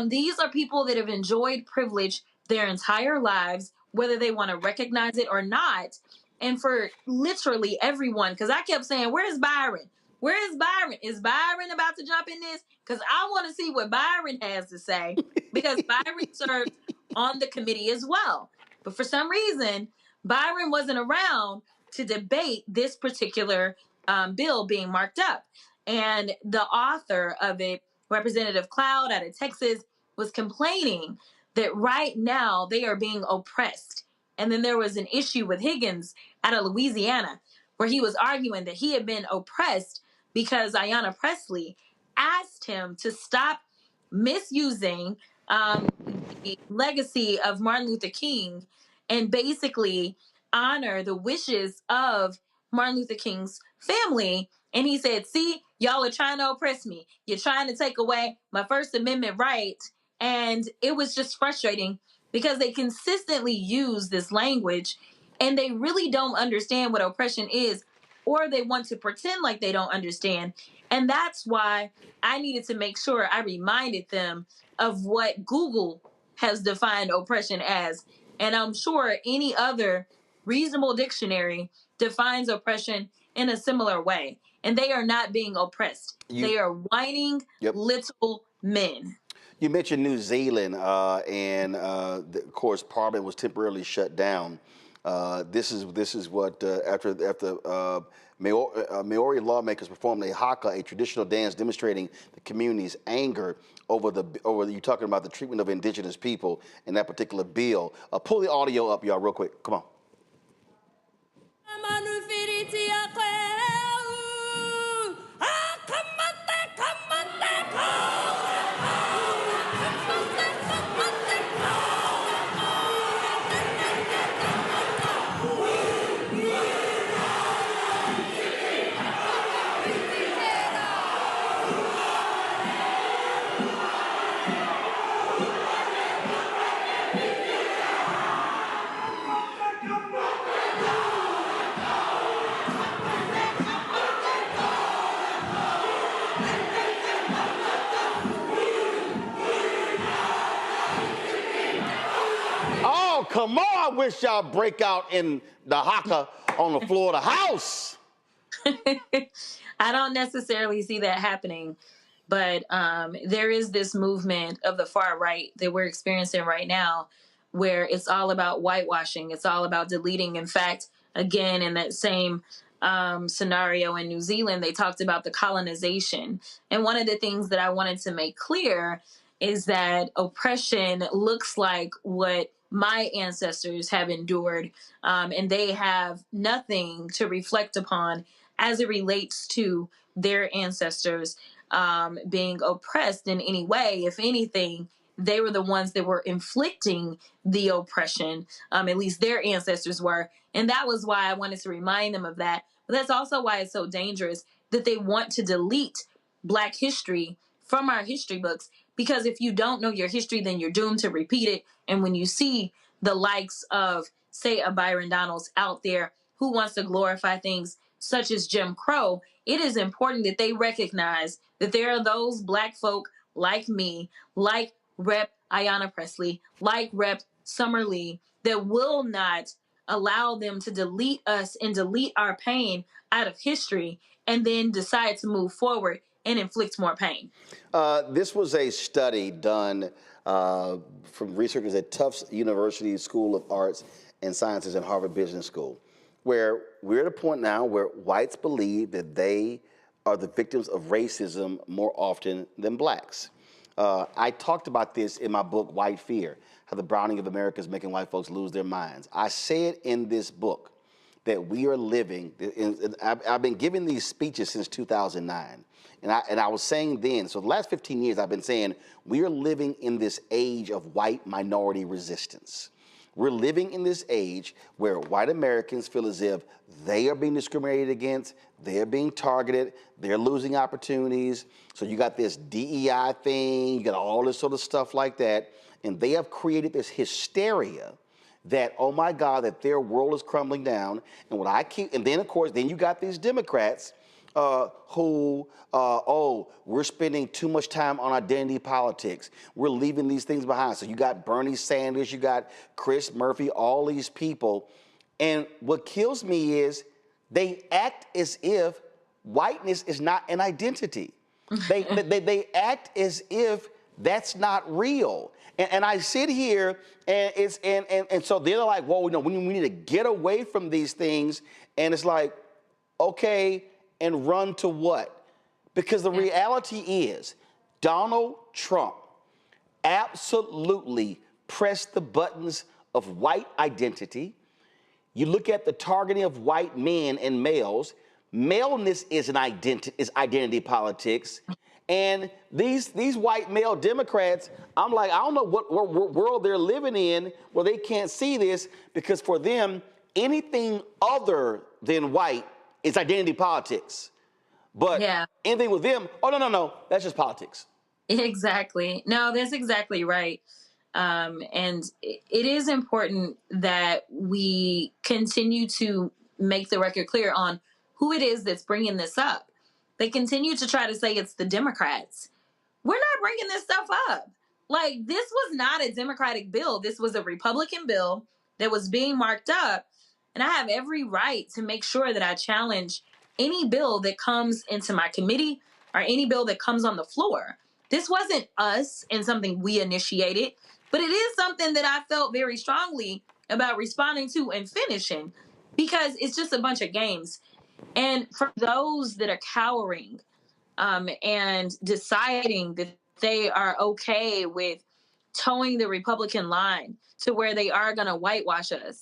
These are people that have enjoyed privilege their entire lives, whether they want to recognize it or not. And for literally everyone, because I kept saying, where's Byron? Where is Byron? Is Byron about to jump in this? Because I want to see what Byron has to say, because Byron served on the committee as well. But for some reason, Byron wasn't around to debate this particular bill being marked up. And the author of it, Representative Cloud out of Texas, was complaining that right now they are being oppressed. And then there was an issue with Higgins out of Louisiana, where he was arguing that he had been oppressed because Ayanna Pressley asked him to stop misusing the legacy of Martin Luther King and basically honor the wishes of Martin Luther King's family. And he said, see, y'all are trying to oppress me. You're trying to take away my First Amendment right. And it was just frustrating because they consistently use this language and they really don't understand what oppression is, or they want to pretend like they don't understand. And that's why I needed to make sure I reminded them of what Google has defined oppression as. And I'm sure any other reasonable dictionary defines oppression in a similar way. And they are not being oppressed. They are whining little men. You mentioned New Zealand, of course, Parliament was temporarily shut down. This is what after Maori lawmakers performed a haka, a traditional dance demonstrating the community's anger over you talking about the treatment of indigenous people in that particular bill. Pull the audio up, y'all, real quick. Come on. Come on, I wish y'all break out in the haka on the floor of the House. I don't necessarily see that happening, but there is this movement of the far right that we're experiencing right now where it's all about whitewashing. It's all about deleting. In fact, again, in that same scenario in New Zealand, they talked about the colonization. And one of the things that I wanted to make clear is that oppression looks like what my ancestors have endured, and they have nothing to reflect upon as it relates to their ancestors being oppressed in any way. If anything, they were the ones that were inflicting the oppression, at least their ancestors were. And that was why I wanted to remind them of that. But that's also why it's so dangerous that they want to delete Black history from our history books. Because if you don't know your history, then you're doomed to repeat it. And when you see the likes of say, a Byron Donalds out there who wants to glorify things such as Jim Crow, it is important that they recognize that there are those Black folk like me, like Rep. Ayanna Pressley, like Rep. Summer Lee, that will not allow them to delete us and delete our pain out of history and then decide to move forward and inflict more pain. This was a study done from researchers at Tufts University School of Arts and Sciences and Harvard Business School, where we're at a point now where whites believe that they are the victims of racism more often than blacks. I talked about this in my book, White Fear, how the browning of America is making white folks lose their minds. I said in this book that we are living, I've been giving these speeches since 2009. And I was saying then, so the last 15 years I've been saying, we are living in this age of white minority resistance. We're living in this age where white Americans feel as if they are being discriminated against, they're being targeted, they're losing opportunities. So you got this DEI thing, you got all this sort of stuff like that, and they have created this hysteria that, oh my God, that their world is crumbling down. And then of course, then you got these Democrats we're spending too much time on identity politics. We're leaving these things behind. So you got Bernie Sanders, you got Chris Murphy, all these people. And what kills me is they act as if whiteness is not an identity. They act as if that's not real. And I sit here and so they're like, well, we need to get away from these things. And it's like, okay, and run to what? Because the reality is Donald Trump absolutely pressed the buttons of white identity. You look at the targeting of white men and males. Maleness is identity politics. And these white male Democrats, I'm like, I don't know what world they're living in where they can't see this, because for them, anything other than white is identity politics. But anything with them, oh, no, that's just politics. Exactly. No, that's exactly right. And it is important that we continue to make the record clear on who it is that's bringing this up. They continue to try to say it's the Democrats. We're not bringing this stuff up. Like, this was not a Democratic bill. This was a Republican bill that was being marked up. And I have every right to make sure that I challenge any bill that comes into my committee or any bill that comes on the floor. This wasn't us and something we initiated, but it is something that I felt very strongly about responding to and finishing, because it's just a bunch of games. And for those that are cowering and deciding that they are okay with towing the Republican line to where they are going to whitewash us,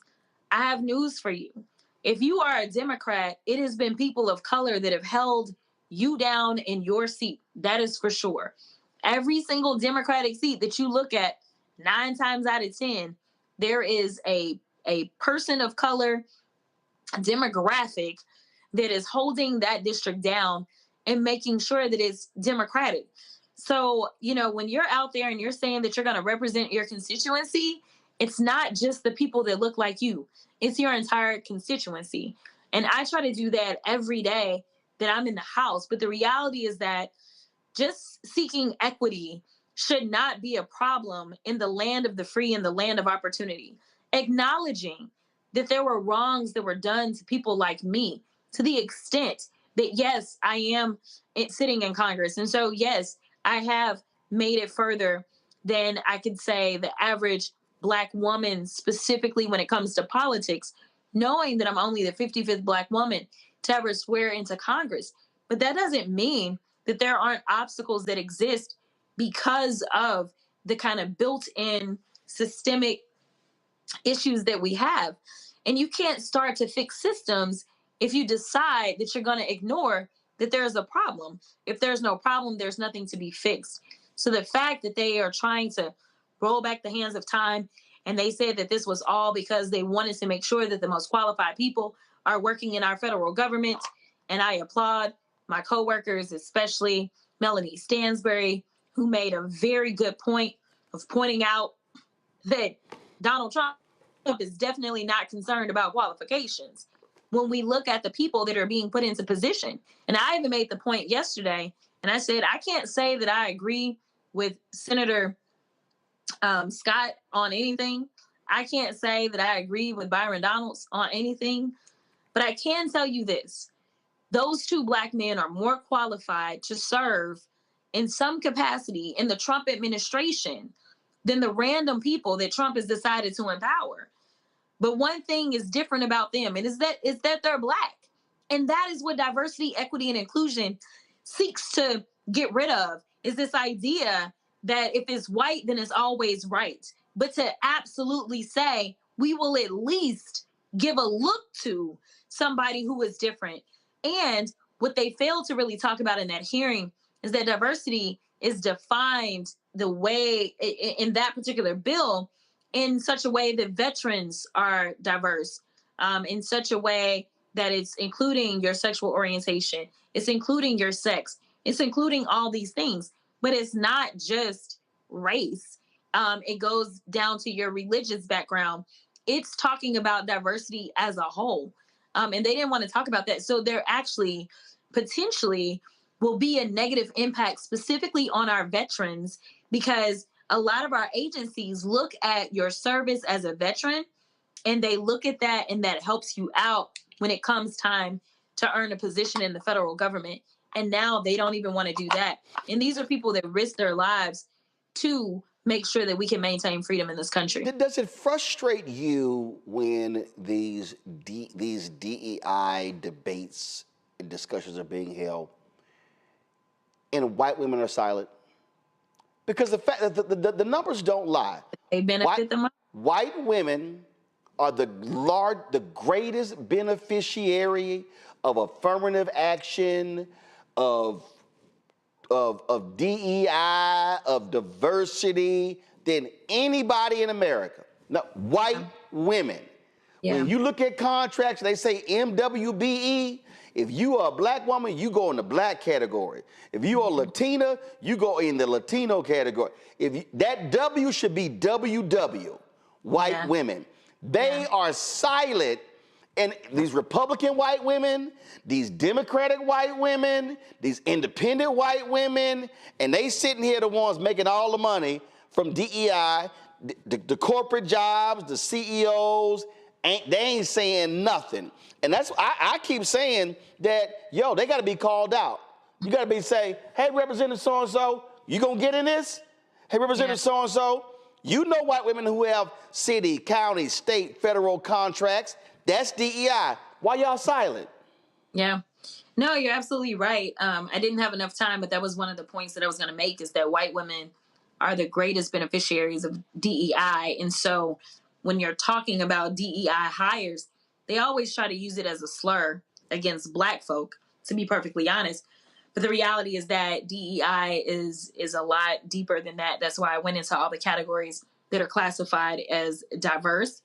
I have news for you. If you are a Democrat, it has been people of color that have held you down in your seat. That is for sure. Every single Democratic seat that you look at, 9 times out of 10, there is a person of color demographic that is holding that district down and making sure that it's Democratic. So, when you're out there and you're saying that you're going to represent your constituency, it's not just the people that look like you. It's your entire constituency. And I try to do that every day that I'm in the House. But the reality is that just seeking equity should not be a problem in the land of the free and the land of opportunity. Acknowledging that there were wrongs that were done to people like me, to the extent that, yes, I am sitting in Congress. And so, yes, I have made it further than I could say the average Black woman, specifically when it comes to politics, knowing that I'm only the 55th Black woman to ever swear into Congress. But that doesn't mean that there aren't obstacles that exist because of the kind of built-in systemic issues that we have. And you can't start to fix systems if you decide that you're going to ignore that there's a problem. If there's no problem, there's nothing to be fixed. So the fact that they are trying to roll back the hands of time, and they said that this was all because they wanted to make sure that the most qualified people are working in our federal government, and I applaud my coworkers, especially Melanie Stansbury, who made a very good point of pointing out that Donald Trump is definitely not concerned about qualifications. When we look at the people that are being put into position, and I even made the point yesterday, and I said, I can't say that I agree with Senator Scott on anything. I can't say that I agree with Byron Donalds on anything, but I can tell you this. Those two Black men are more qualified to serve in some capacity in the Trump administration than the random people that Trump has decided to empower. But one thing is different about them, and is that they're Black. And that is what diversity, equity, and inclusion seeks to get rid of, is this idea that if it's white, then it's always right. But to absolutely say, we will at least give a look to somebody who is different. And what they failed to really talk about in that hearing is that diversity is defined the way in that particular bill in such a way that veterans are diverse, in such a way that it's including your sexual orientation, it's including your sex, it's including all these things, but it's not just race. It goes down to your religious background. It's talking about diversity as a whole. And they didn't want to talk about that. So there actually potentially will be a negative impact specifically on our veterans, because a lot of our agencies look at your service as a veteran, and they look at that, and that helps you out when it comes time to earn a position in the federal government. And now they don't even want to do that. And these are people that risk their lives to make sure that we can maintain freedom in this country. Does it frustrate you when these DEI debates and discussions are being held and white women are silent? Because the fact that the numbers don't lie. They benefit the most. White women are the greatest beneficiary of affirmative action, of DEI, of diversity than anybody in America. No, white women. Yeah. When you look at contracts, they say MWBE. If you are a Black woman, you go in the Black category. If you are Latina, you go in the Latino category. That W should be WW, white women. They are silent. And these Republican white women, these Democratic white women, these independent white women, and they sitting here the ones making all the money from DEI, the corporate jobs, the CEOs, they ain't saying nothing. And that's, I keep saying that, they got to be called out. You got to be saying, hey, Representative so-and-so, you going to get in this? Hey, Representative so-and-so, you know white women who have city, county, state, federal contracts. That's DEI. Why y'all silent? Yeah. No, you're absolutely right. I didn't have enough time, but that was one of the points that I was going to make, is that white women are the greatest beneficiaries of DEI. And so when you're talking about DEI hires, they always try to use it as a slur against Black folk, to be perfectly honest. But the reality is that DEI is a lot deeper than that. That's why I went into all the categories that are classified as diverse.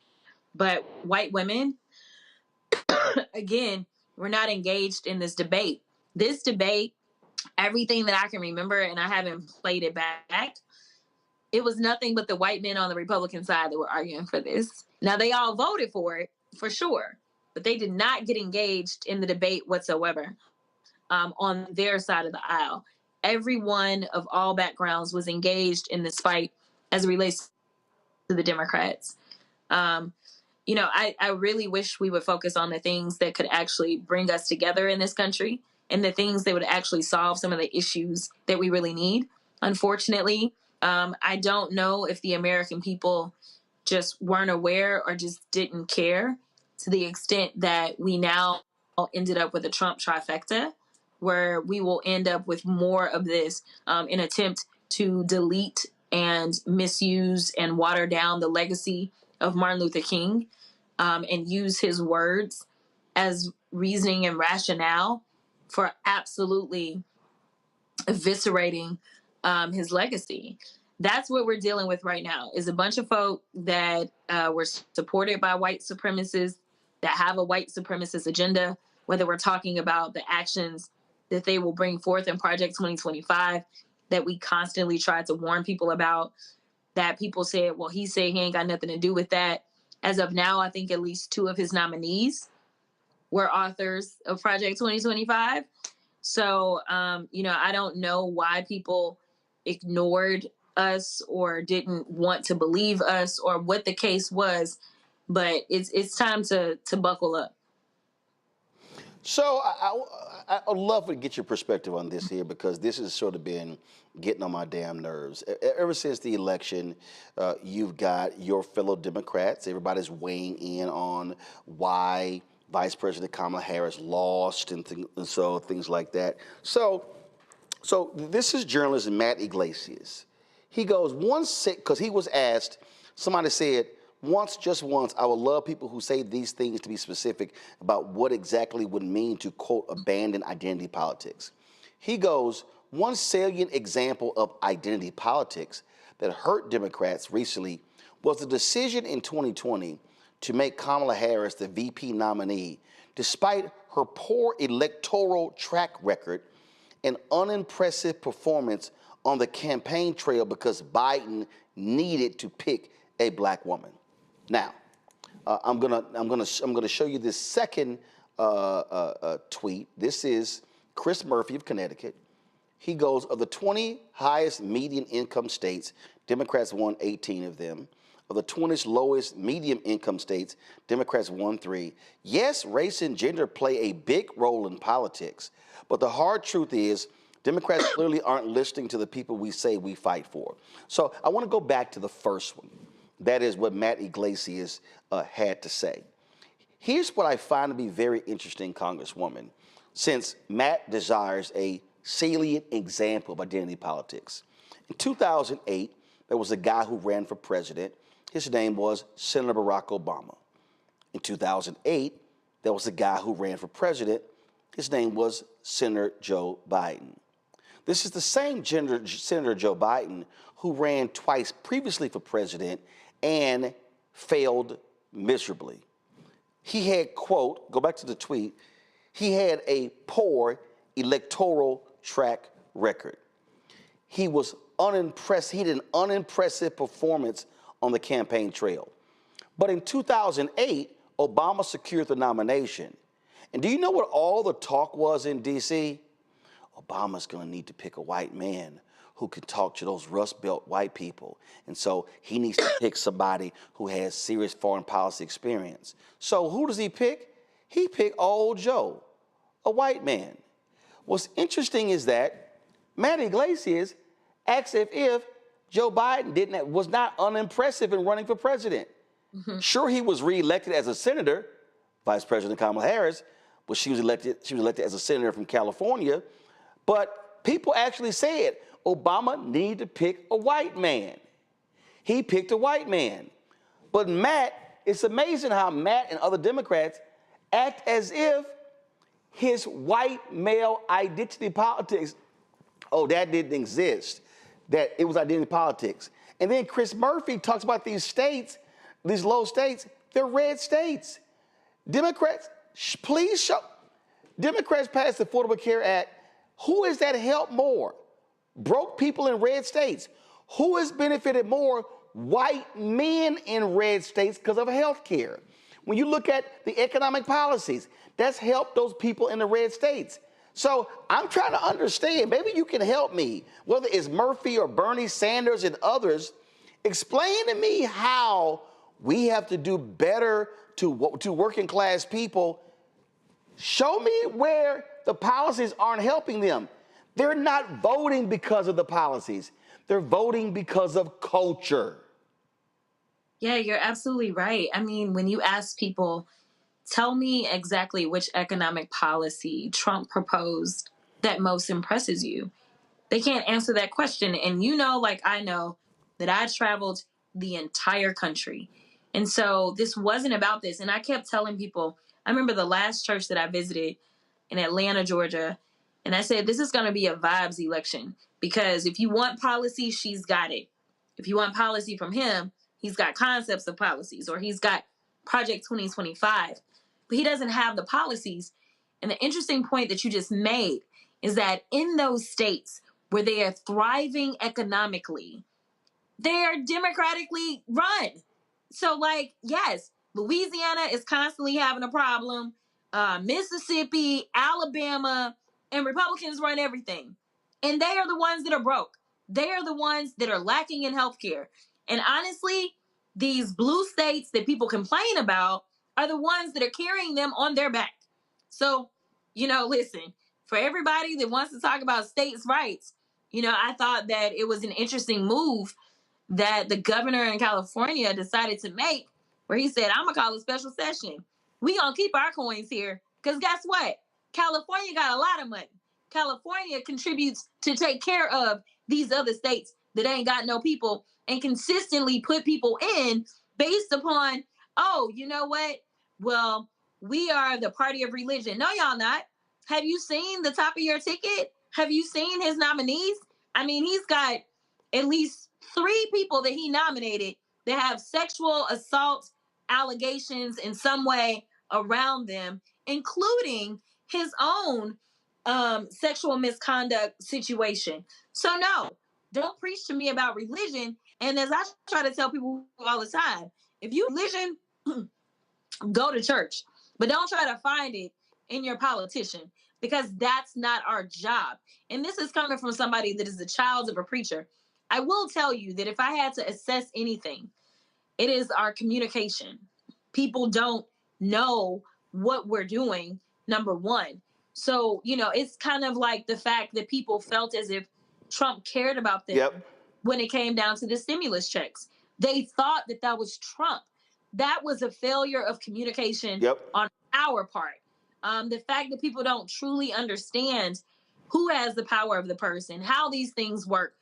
But white women, again, we're not engaged in this debate. This debate, everything that I can remember, and I haven't played it back, it was nothing but the white men on the Republican side that were arguing for this. Now, they all voted for it, for sure, but they did not get engaged in the debate whatsoever on their side of the aisle. Everyone of all backgrounds was engaged in this fight as it relates to the Democrats. I really wish we would focus on the things that could actually bring us together in this country, and the things that would actually solve some of the issues that we really need. Unfortunately, I don't know if the American people just weren't aware or just didn't care, to the extent that we now ended up with a Trump trifecta, where we will end up with more of this in attempt to delete and misuse and water down the legacy of Martin Luther King, and use his words as reasoning and rationale for absolutely eviscerating his legacy. That's what we're dealing with right now, is a bunch of folk that were supported by white supremacists, that have a white supremacist agenda, whether we're talking about the actions that they will bring forth in Project 2025 that we constantly try to warn people about, that people said, well, he said he ain't got nothing to do with that. As of now, I think at least 2 of his nominees were authors of Project 2025. So, I don't know why people ignored us or didn't want to believe us or what the case was, but it's time to buckle up. So I'd love to get your perspective on this here, because this has sort of been getting on my damn nerves. Ever since the election, you've got your fellow Democrats, everybody's weighing in on why Vice President Kamala Harris lost and so things like that. So this is journalist Matt Iglesias. He goes, because he was asked, somebody said, just once, I would love people who say these things to be specific about what exactly would mean to, quote, abandon identity politics. He goes, one salient example of identity politics that hurt Democrats recently was the decision in 2020 to make Kamala Harris the VP nominee, despite her poor electoral track record and unimpressive performance on the campaign trail because Biden needed to pick a black woman. Now, I'm gonna show you this second tweet. This is Chris Murphy of Connecticut. He goes, of the 20 highest median income states, Democrats won 18 of them. Of the 20 lowest medium income states, Democrats won 3. Yes, race and gender play a big role in politics, but the hard truth is Democrats clearly aren't listening to the people we say we fight for. So I want to go back to the first one. That is what Matt Iglesias had to say. Here's what I find to be very interesting, Congresswoman, since Matt desires a salient example of identity politics. In 2008, there was a guy who ran for president. His name was Senator Barack Obama. In 2008, there was a guy who ran for president. His name was Senator Joe Biden. This is the same Senator Joe Biden who ran twice previously for president and failed miserably. He had, quote, go back to the tweet, he had a poor electoral track record. He was unimpressed. He had an unimpressive performance on the campaign trail. But in 2008, Obama secured the nomination. And do you know what all the talk was in D.C.? Obama's going to need to pick a white man who can talk to those Rust Belt white people. And so he needs to pick somebody who has serious foreign policy experience. So who does he pick? He picked old Joe, a white man. What's interesting is that Matt Iglesias asks if Joe Biden was not unimpressive in running for president. Mm-hmm. Sure, he was reelected as a senator, Vice President Kamala Harris, but she was elected as a senator from California. But people actually said Obama needed to pick a white man. He picked a white man. But Matt, it's amazing how Matt and other Democrats act as if his white male identity politics, that didn't exist, that it was identity politics. And then Chris Murphy talks about these states, these low states, they're red states. Democrats, please show. Democrats passed the Affordable Care Act. Who is that help more? Broke people in red states. Who has benefited more? White men in red states because of health care. When you look at the economic policies, that's helped those people in the red states. So I'm trying to understand, maybe you can help me, whether it's Murphy or Bernie Sanders and others, explain to me how we have to do better to working class people. Show me where the policies aren't helping them. They're not voting because of the policies. They're voting because of culture. Yeah, you're absolutely right. I mean, when you ask people, tell me exactly which economic policy Trump proposed that most impresses you, they can't answer that question. And you know, like I know, that I traveled the entire country. And so this wasn't about this. And I kept telling people, I remember the last church that I visited in Atlanta, Georgia, and I said, this is going to be a vibes election, because if you want policy, she's got it. If you want policy from him, he's got concepts of policies, or he's got Project 2025, but he doesn't have the policies. And the interesting point that you just made is that in those states where they are thriving economically, they are democratically run. So, like, yes, Louisiana is constantly having a problem. Mississippi, Alabama, and Republicans run everything. And they are the ones that are broke. They are the ones that are lacking in healthcare. And honestly, these blue states that people complain about are the ones that are carrying them on their back. So, listen, for everybody that wants to talk about states' rights, I thought that it was an interesting move that the governor in California decided to make, where he said, I'm going to call a special session. We going to keep our coins here because guess what? California got a lot of money. California contributes to take care of these other states that ain't got no people and consistently put people in based upon, oh, you know what? Well, we are the party of religion. No, y'all not. Have you seen the top of your ticket? Have you seen his nominees? I mean, he's got at least 3 people that he nominated that have sexual assault allegations in some way around them, including his own sexual misconduct situation. So no, don't preach to me about religion. And as I try to tell people all the time, if you religion, go to church, but don't try to find it in your politician, because that's not our job. And this is coming from somebody that is the child of a preacher. I will tell you that if I had to assess anything, it is our communication. People don't know what we're doing, number one. So, it's kind of like the fact that people felt as if Trump cared about them when it came down to the stimulus checks. They thought that that was Trump. That was a failure of communication on our part. The fact that people don't truly understand who has the power of the person, how these things work,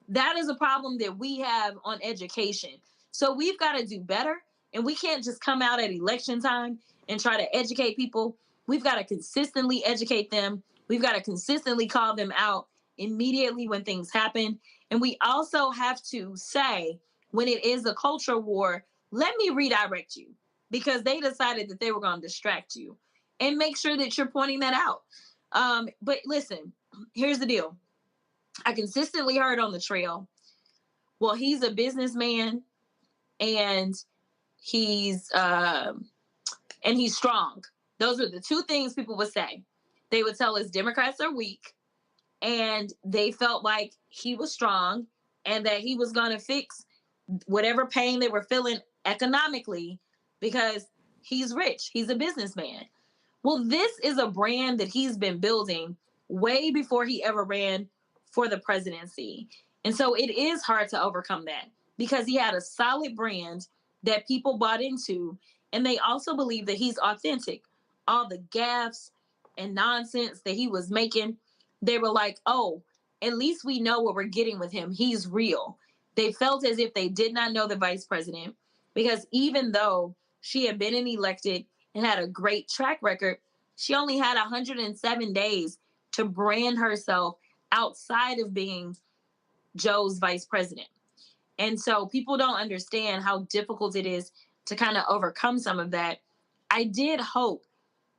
that is a problem that we have on education. So we've got to do better, and we can't just come out at election time and try to educate people. We've got to consistently educate them. We've got to consistently call them out immediately when things happen. And we also have to say, when it is a culture war, let me redirect you, because they decided that they were going to distract you, and make sure that you're pointing that out. But listen, here's the deal. I consistently heard on the trail, well, he's a businessman and he's strong. Those are the 2 things people would say. They would tell us Democrats are weak, and they felt like he was strong and that he was going to fix whatever pain they were feeling economically because he's rich. He's a businessman. Well, this is a brand that he's been building way before he ever ran for the presidency. And so it is hard to overcome that, because he had a solid brand that people bought into, and they also believe that he's authentic. All the gaffes and nonsense that he was making, they were like, oh, at least we know what we're getting with him. He's real. They felt as if they did not know the vice president, because even though she had been elected and had a great track record, she only had 107 days to brand herself outside of being Joe's vice president. And so people don't understand how difficult it is to kind of overcome some of that. I did hope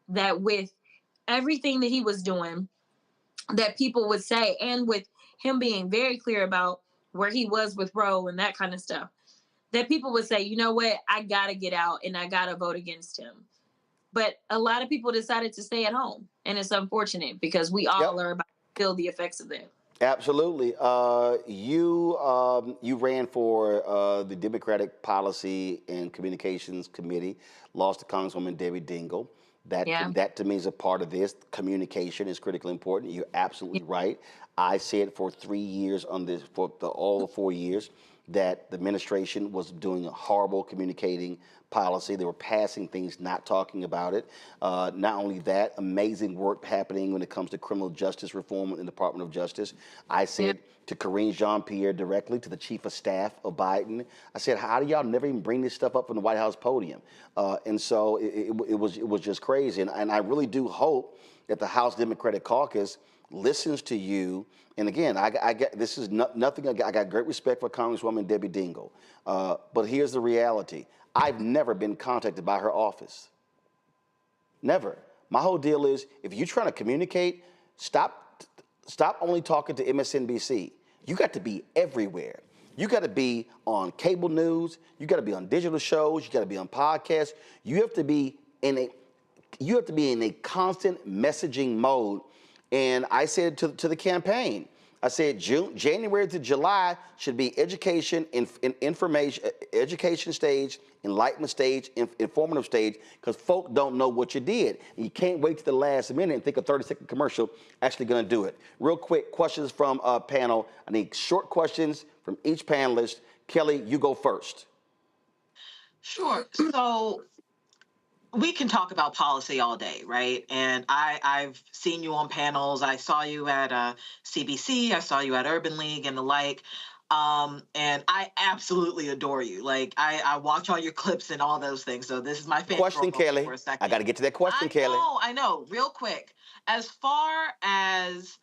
that with everything that he was doing, that people would say, and with him being very clear about where he was with Roe and that kind of stuff, that people would say, you know what, I got to get out and I got to vote against him. But a lot of people decided to stay at home. And it's unfortunate, because we all are about to feel the effects of that. Absolutely. You ran for the Democratic Policy and Communications Committee, lost to Congresswoman Debbie Dingell. That to me is a part of this. Communication is critically important. You're absolutely right. I said for 3 years on this, all 4 years, that the administration was doing a horrible communicating policy. They were passing things, not talking about it. Not only that, amazing work happening when it comes to criminal justice reform in the Department of Justice. I said to Karine Jean-Pierre directly, to the chief of staff of Biden, I said, how do y'all never even bring this stuff up from the White House podium? And so it was just crazy. And I really do hope that the House Democratic Caucus listens to you. And again, I get this is nothing. I got great respect for Congresswoman Debbie Dingell. But here's the reality. I've never been contacted by her office. Never. My whole deal is, if you're trying to communicate, stop only talking to MSNBC. You got to be everywhere. You got to be on cable news. You got to be on digital shows. You got to be on podcasts. You have to be in a constant messaging mode. And I said to the campaign, I said January to July should be education, information, education stage, enlightenment stage, informative stage, because folk don't know what you did. And you can't wait to the last minute and think a 30-second commercial actually going to do it. Real quick, questions from panel. I need short questions from each panelist. Kelly, you go first. Sure. So we can talk about policy all day, right? And I've seen you on panels. I saw you at CBC. I saw you at Urban League and the like. And I absolutely adore you. Like, I watch all your clips and all those things. So this is my favorite. Question, Kelly. For a second. I got to get to that question, Kelly. I know. Real quick. As far as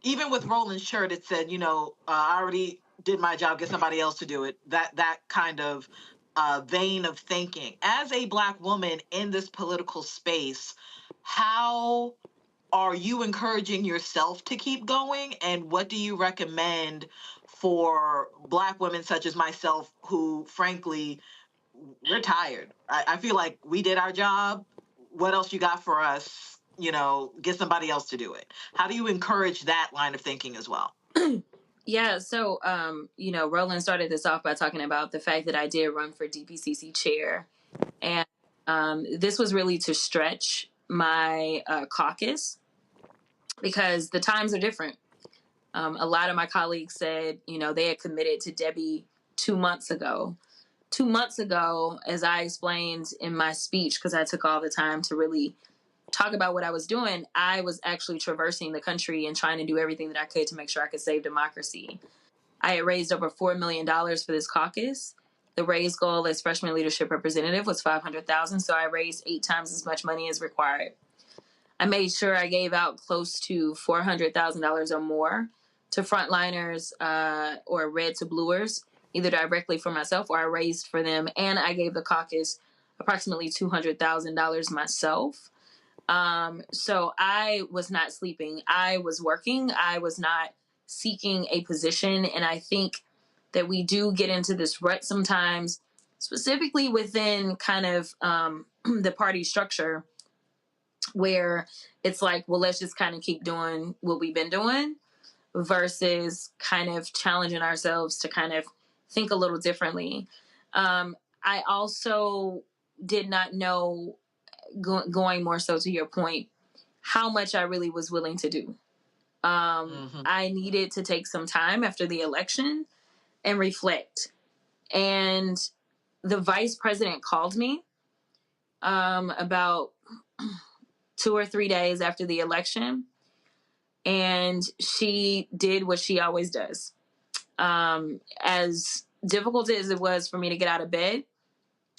even with Roland's shirt, it said, I already did my job, get somebody else to do it. That kind of vein of thinking. As a Black woman in this political space, how are you encouraging yourself to keep going? And what do you recommend for Black women such as myself who, frankly, we're tired? I feel like we did our job. What else you got for us? Get somebody else to do it. How do you encourage that line of thinking as well? Yeah, so, Roland started this off by talking about the fact that I did run for DPCC chair. And this was really to stretch my caucus because the times are different. A lot of my colleagues said, they had committed to Debbie 2 months ago. 2 months ago, as I explained in my speech, because I took all the time to really talk about what I was doing, I was actually traversing the country and trying to do everything that I could to make sure I could save democracy. I had raised over $4 million for this caucus. The raised goal as freshman leadership representative was $500,000, so I raised 8 times as much money as required. I made sure I gave out close to $400,000 or more to frontliners or red to bluers, either directly for myself or I raised for them, and I gave the caucus approximately $200,000 myself. So I was not sleeping. I was working. I was not seeking a position. And I think that we do get into this rut sometimes, specifically within kind of the party structure, where it's like, well, let's just kind of keep doing what we've been doing versus kind of challenging ourselves to kind of think a little differently. I also did not know, going more so to your point, how much I really was willing to do. I needed to take some time after the election and reflect. And the vice president called me about 2 or 3 days after the election. And she did what she always does. As difficult as it was for me to get out of bed,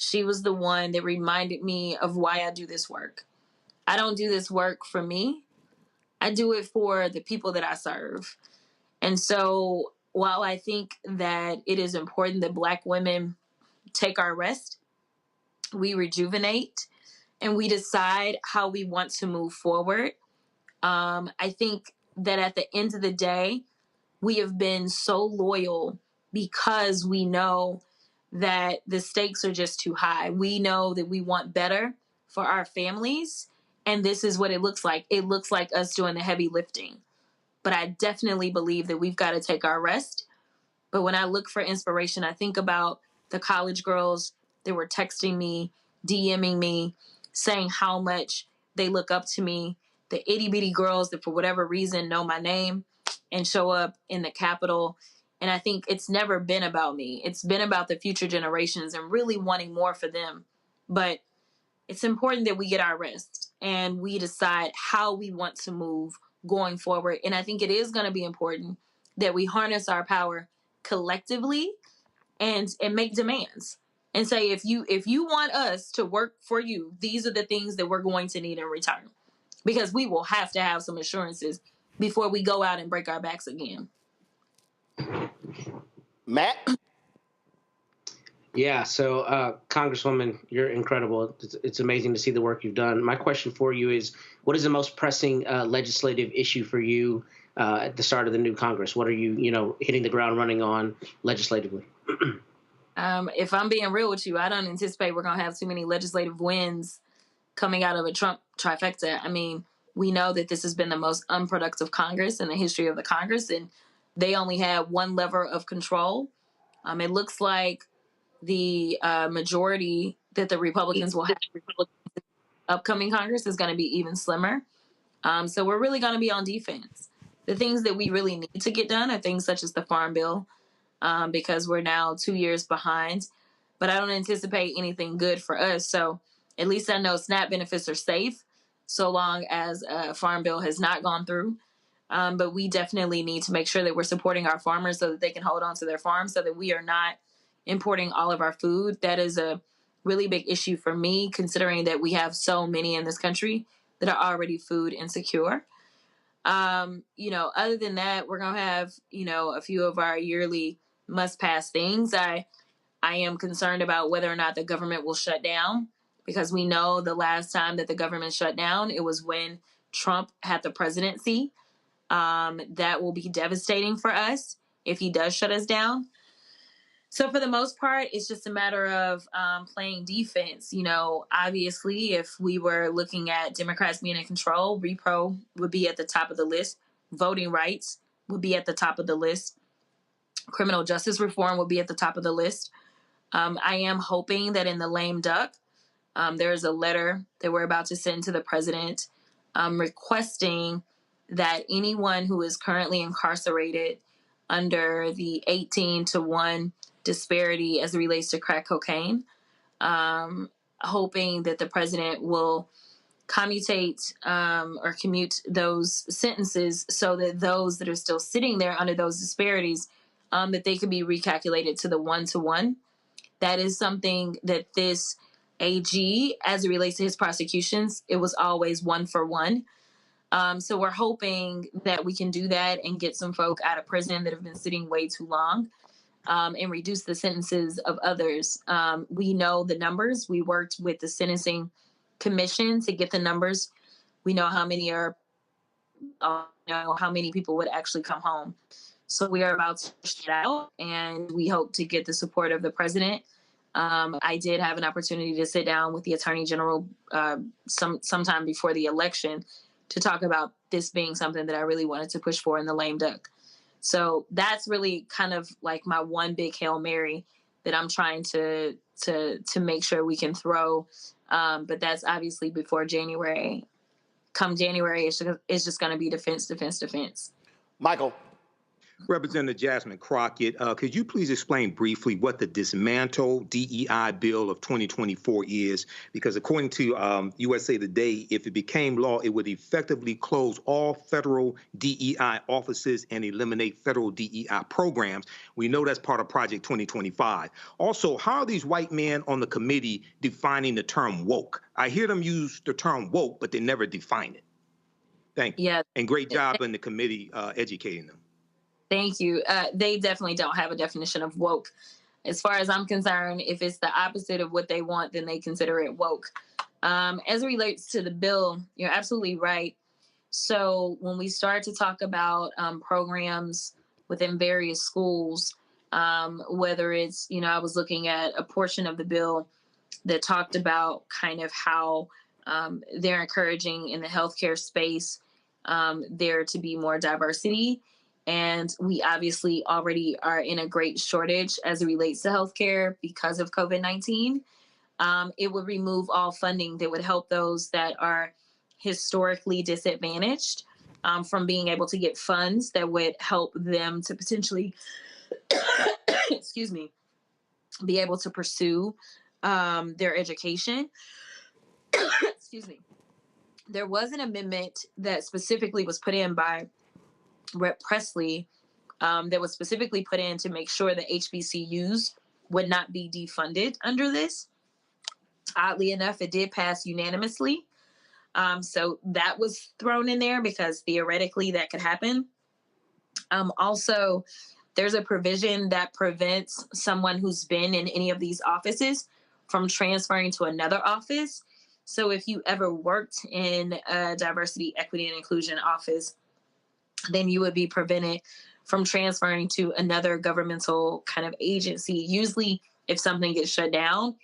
she was the one that reminded me of why I do this work. I don't do this work for me. I do it for the people that I serve. And so while I think that it is important that Black women take our rest, we rejuvenate, and we decide how we want to move forward, I think that at the end of the day, we have been so loyal because we know that the stakes are just too high. We know that we want better for our families, and this is what it looks like. It looks like us doing the heavy lifting. But I definitely believe that we've got to take our rest. But when I look for inspiration, I think about the college girls that were texting me, DMing me, saying how much they look up to me, the itty-bitty girls that for whatever reason know my name and show up in the Capitol. And I think it's never been about me. It's been about the future generations and really wanting more for them. But it's important that we get our rest and we decide how we want to move going forward. And I think it is going to be important that we harness our power collectively and make demands and say, if you want us to work for you, these are the things that we're going to need in return, because we will have to have some assurances before we go out and break our backs again. Matt? Yeah, so Congresswoman, you're incredible. It's amazing to see the work you've done. My question for you is, what is the most pressing legislative issue for you at the start of the new Congress? What are you hitting the ground running on legislatively? If I'm being real with you, I don't anticipate we're going to have too many legislative wins coming out of a Trump trifecta. I mean, we know that this has been the most unproductive Congress in the history of the Congress, and they only had one lever of control. It looks like the majority that the Republicans will have in the upcoming Congress is going to be even slimmer. So we're really going to be on defense. The things that we really need to get done are things such as the Farm Bill, because we're now 2 years behind. But I don't anticipate anything good for us. So at least I know SNAP benefits are safe so long as a Farm Bill has not gone through. But we definitely need to make sure that we're supporting our farmers so that they can hold on to their farms, so that we are not importing all of our food. That is a really big issue for me, considering that we have so many in this country that are already food insecure. Other than that, we're going to have, a few of our yearly must-pass things. I am concerned about whether or not the government will shut down, because we know the last time that the government shut down, it was when Trump had the presidency. That will be devastating for us if he does shut us down. So for the most part, it's just a matter of playing defense. Obviously, if we were looking at Democrats being in control, repro would be at the top of the list. Voting rights would be at the top of the list. Criminal justice reform would be at the top of the list. I am hoping that in the lame duck, there's a letter that we're about to send to the president requesting that anyone who is currently incarcerated under the 18-to-1 disparity as it relates to crack cocaine, hoping that the president will commute those sentences so that those that are still sitting there under those disparities, that they can be recalculated to the 1-to-1. That is something that this AG, as it relates to his prosecutions, it was always 1-for-1. So we're hoping that we can do that and get some folk out of prison that have been sitting way too long, and reduce the sentences of others. We know the numbers. We worked with the Sentencing Commission to get the numbers. We know how many how many people would actually come home. So we are about to push it out, and we hope to get the support of the president. I did have an opportunity to sit down with the Attorney General sometime before the election to talk about this being something that I really wanted to push for in the lame duck. So that's really kind of like my one big Hail Mary that I'm trying to make sure we can throw. But that's obviously before January. Come January, it's just going to be defense. Michael. Representative Jasmine Crockett, could you please explain briefly what the Dismantle DEI Bill of 2024 is? Because according to USA Today, if it became law, it would effectively close all federal DEI offices and eliminate federal DEI programs. We know that's part of Project 2025. Also, how are these white men on the committee defining the term woke? I hear them use the term woke, but they never define it. Thank you. Yeah. And great job in the committee educating them. Thank you. They definitely don't have a definition of woke. As far as I'm concerned, if it's the opposite of what they want, then they consider it woke. As it relates to the bill, you're absolutely right. So when we start to talk about programs within various schools, whether it's, I was looking at a portion of the bill that talked about kind of how they're encouraging in the healthcare space there to be more diversity. And we obviously already are in a great shortage as it relates to healthcare because of COVID-19. It would remove all funding that would help those that are historically disadvantaged from being able to get funds that would help them to potentially, be able to pursue their education. There was an amendment that specifically was put in by Rep. Presley that was specifically put in to make sure that HBCUs would not be defunded under this. Oddly enough, it did pass unanimously. So that was thrown in there because theoretically that could happen. Also, there's a provision that prevents someone who's been in any of these offices from transferring to another office. So if you ever worked in a diversity, equity, and inclusion office, then you would be prevented from transferring to another governmental kind of agency. Usually, if something gets shut down,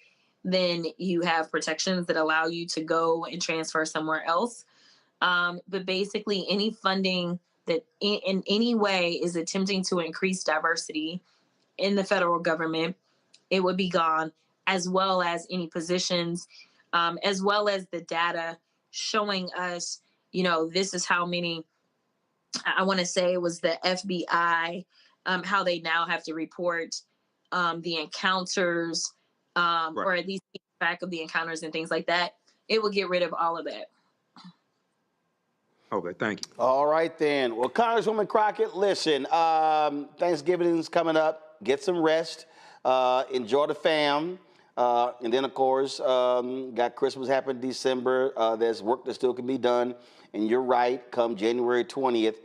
then you have protections that allow you to go and transfer somewhere else. But basically, any funding that in any way is attempting to increase diversity in the federal government, it would be gone, as well as any positions, as well as the data showing us, this is how many, I want to say it was the FBI, how they now have to report the encounters, or at least keep track of the encounters and things like that. It will get rid of all of that. Okay, thank you. All right, then. Well, Congresswoman Crockett, listen, Thanksgiving is coming up. Get some rest. Enjoy the fam. And then, of course, got Christmas happening December. There's work that still can be done. And you're right, come January 20th,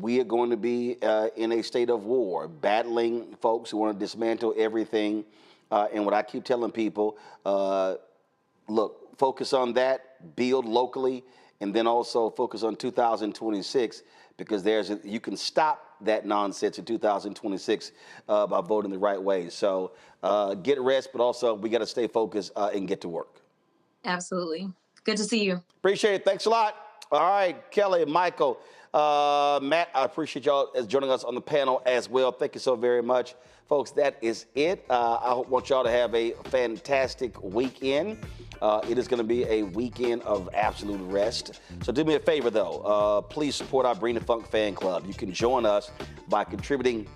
we are going to be in a state of war, battling folks who want to dismantle everything. And what I keep telling people, look, focus on that, build locally, and then also focus on 2026, because you can stop that nonsense in 2026 by voting the right way. So get rest, but also we got to stay focused and get to work. Absolutely. Good to see you. Appreciate it. Thanks a lot. All right, Kelly, Michael, Matt, I appreciate y'all as joining us on the panel as well. Thank you so very much. Folks, that is it. I want y'all to have a fantastic weekend. It is going to be a weekend of absolute rest. So do me a favor, though. Please support our Bring the Funk fan club. You can join us by contributing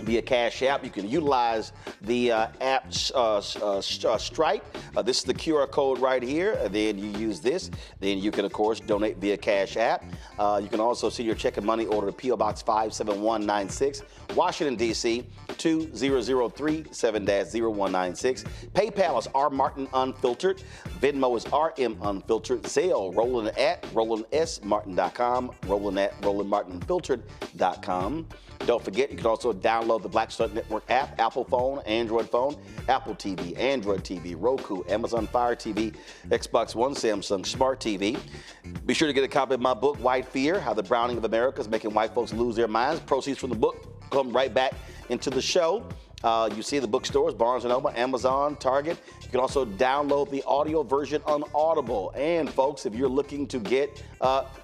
via Cash App. You can utilize the app Stripe. This is the QR code right here. Then you use this. Then you can, of course, donate via Cash App. You can also see your check and money order to P.O. Box 57196, Washington, D.C., 20037-0196. PayPal is R Martin Unfiltered. Venmo is RM Unfiltered. Zelle, Roland at RolandSMartin.com. Roland at RolandMartinUnfiltered.com. Don't forget, you can also download the Blackstar Network app, Apple phone, Android phone, Apple TV, Android TV, Roku, Amazon Fire TV, Xbox One, Samsung Smart TV. Be sure to get a copy of my book, White Fear, How the Browning of America is Making White Folks Lose Their Minds. Proceeds from the book come right back into the show. You see the bookstores, Barnes & Noble, Amazon, Target. You can also download the audio version on Audible. And folks, if you're looking to get,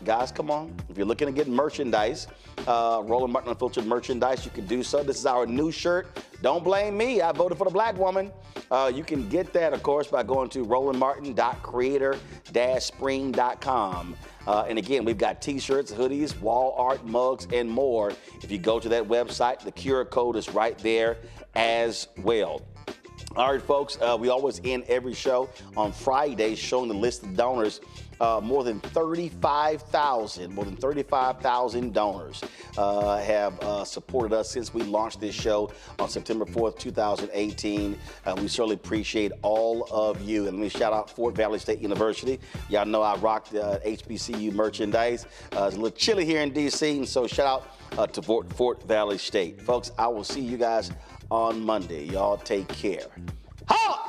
guys, come on. If you're looking to get merchandise, Roland Martin Unfiltered merchandise, you can do so. This is our new shirt. Don't blame me. I voted for the black woman. You can get that, of course, by going to rolandmartin.creator-spring.com. And again, we've got T-shirts, hoodies, wall art, mugs, and more. If you go to that website, the QR code is right there as well. All right, folks, we always end every show on Friday showing the list of donors. More than 35,000 donors have supported us since we launched this show on September 4th, 2018. We certainly appreciate all of you. And let me shout out Fort Valley State University. Y'all know I rocked HBCU merchandise. It's a little chilly here in D.C., and so shout out to Fort Valley State. Folks, I will see you guys on Monday. Y'all take care. Holla!